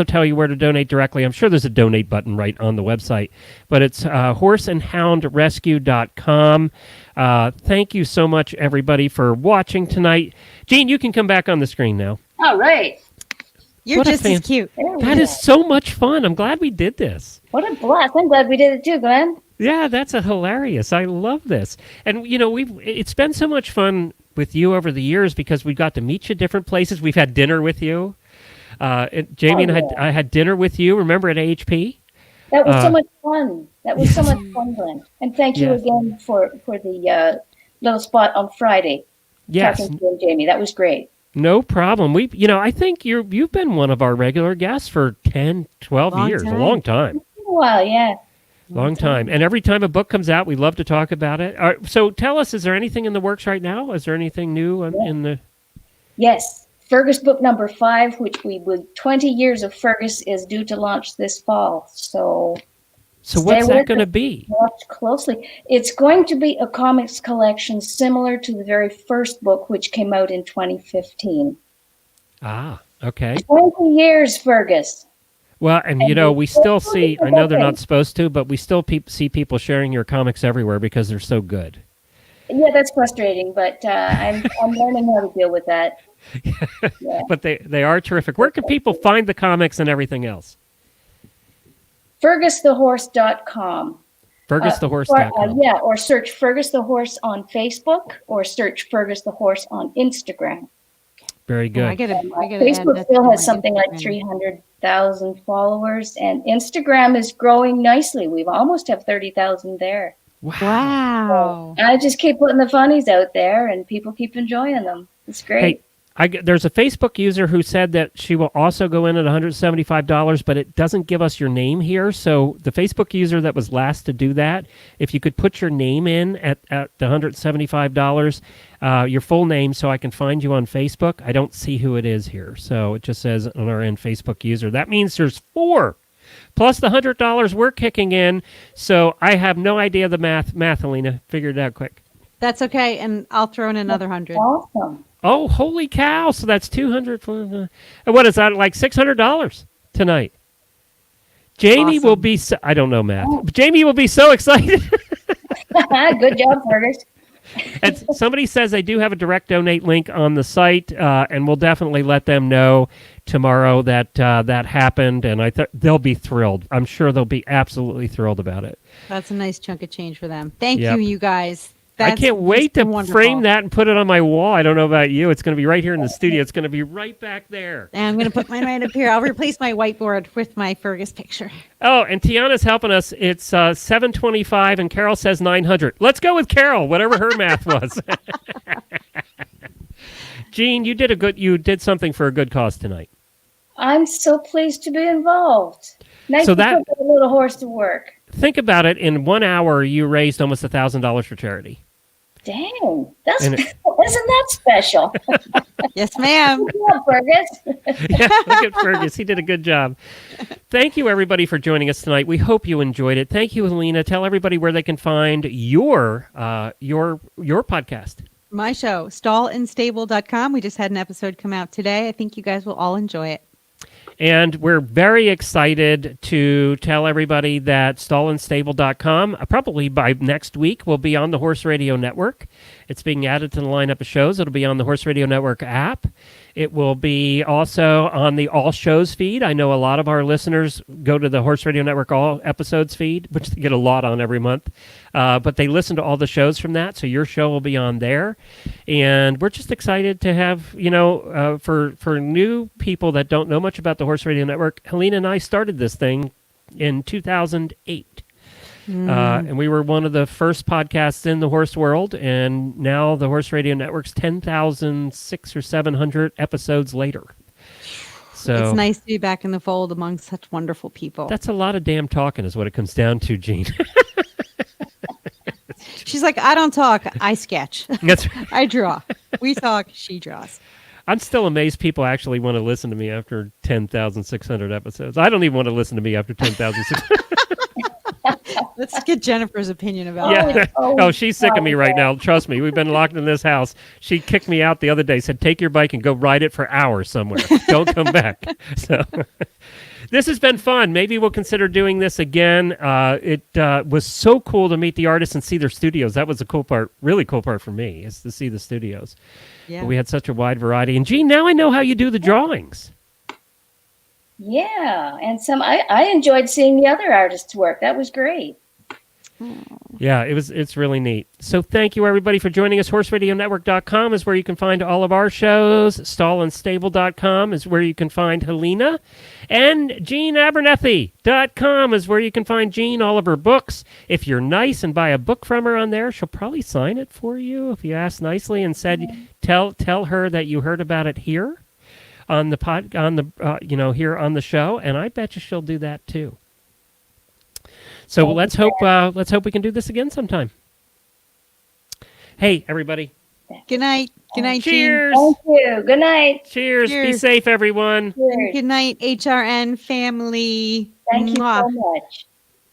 tell you where to donate directly. I'm sure there's a donate button right on the website, but it's horseandhoundrescue.com. Thank you so much, everybody, for watching tonight. Jean, you can come back on the screen now. All right. You're just as cute. That is so much fun. I'm glad we did this. What a blast. I'm glad we did it too, Glenn. Yeah, that's hilarious. I love this. And, it's been so much fun with you over the years because we got to meet you different places. We've had dinner with you. Jamie and I had dinner with you, remember, at AHP? That was so much fun. So much fun, Glenn. And thank you again for the little spot on Friday. Yes. Talking to Jamie. That was great. No problem. I think you've been one of our regular guests for 10, 12 years. A long time. A while, yeah. Long time. And every time a book comes out, we love to talk about it. So tell us, is there anything in the works right now? Is there anything new in the... Yes. Fergus book number 5, which 20 years of Fergus is due to launch this fall. So what's that going to be? Watch closely. It's going to be a comics collection similar to the very first book, which came out in 2015. Ah, okay. 20 years, Fergus. Well, and we still see, I know they're not supposed to, but we still see people sharing your comics everywhere because they're so good. Yeah, that's frustrating, but I'm learning how to deal with that. Yeah. But they are terrific. Where can people find the comics and everything else? FergusTheHorse.com. FergusTheHorse.com. Or search Fergus the Horse on Facebook, or search Fergus the Horse on Instagram. Very good. Facebook still has something like 300,000 followers, and Instagram is growing nicely. We've almost have 30,000 there. Wow. So I just keep putting the funnies out there, and people keep enjoying them. It's great. Hey, there's a Facebook user who said that she will also go in at $175, but it doesn't give us your name here. So the Facebook user that was last to do that, if you could put your name in at the $175, your full name, so I can find you on Facebook. I don't see who it is here. So it just says on our end, Facebook user. That means there's 4. Plus the $100 we're kicking in. So I have no idea the math, Helena. Figure it out quick. That's okay, and I'll throw in another 100. Awesome. Oh, holy cow. So that's $200. What is that, like $600 tonight? Jamie will be, I don't know math. Jamie will be so excited. Good job, Fergus. And somebody says they do have a direct donate link on the site, and we'll definitely let them know tomorrow that that happened, and they'll be thrilled. I'm sure they'll be absolutely thrilled about it. That's a nice chunk of change for them. Thank you, you guys. I can't wait to frame that and put it on my wall. I don't know about you. It's going to be right here in the studio. It's going to be right back there. And I'm going to put mine right up here. I'll replace my whiteboard with my Fergus picture. Oh, and Tiana's helping us. It's 725, and Carol says 900. Let's go with Carol, whatever her math was. Jean, you did something for a good cause tonight. I'm so pleased to be involved. Nice So to put a little horse to work. Think about it. In 1 hour, you raised almost $1,000 for charity. Dang, isn't that special? Yes, ma'am. Good job, Fergus. Yeah, look at Fergus. He did a good job. Thank you, everybody, for joining us tonight. We hope you enjoyed it. Thank you, Helena. Tell everybody where they can find your podcast. My show, stallandstable.com. We just had an episode come out today. I think you guys will all enjoy it. And we're very excited to tell everybody that stallandstable.com, probably by next week, will be on the Horse Radio Network. It's being added to the lineup of shows. It'll be on the Horse Radio Network app. It will be also on the All Shows feed. I know a lot of our listeners go to the Horse Radio Network All Episodes feed, which they get a lot on every month. But they listen to all the shows from that, so your show will be on there. And we're just excited to have, for new people that don't know much about the Horse Radio Network, Helena and I started this thing in 2008. And we were one of the first podcasts in the horse world, and now the Horse Radio Network's 10,600 or 700 episodes later. So it's nice to be back in the fold among such wonderful people. That's a lot of damn talking is what it comes down to, Jean. She's like, I don't talk, I sketch. That's right. I draw. We talk, she draws. I'm still amazed people actually want to listen to me after 10,600 episodes. I don't even want to listen to me after 10,600. Let's get Jennifer's opinion about it. Yeah. Oh, she's sick of me right now. Trust me. We've been locked in this house. She kicked me out the other day, said, take your bike and go ride it for hours somewhere. Don't come back. So this has been fun. Maybe we'll consider doing this again. It was so cool to meet the artists and see their studios. That was a cool part, really cool part for me, is to see the studios. Yeah. But we had such a wide variety. And Jean, now I know how you do the drawings. Yeah, and I enjoyed seeing the other artists work. That was great. Yeah, it's really neat. So thank you, everybody, for joining us. HorseRadioNetwork.com is where you can find all of our shows. StallandStable.com is where you can find Helena. And Jean Abernethy.com is where you can find Jean, all of her books. If you're nice and buy a book from her on there, she'll probably sign it for you if you ask nicely and said, tell her that you heard about it here on the here on the show, and I bet you she'll do that too. So let's hope we can do this again sometime. Hey, everybody. Good night. Good night. Cheers. Thank you. Good night. Cheers. Be safe, everyone. Cheers. Good night, HRN family. Thank you so much.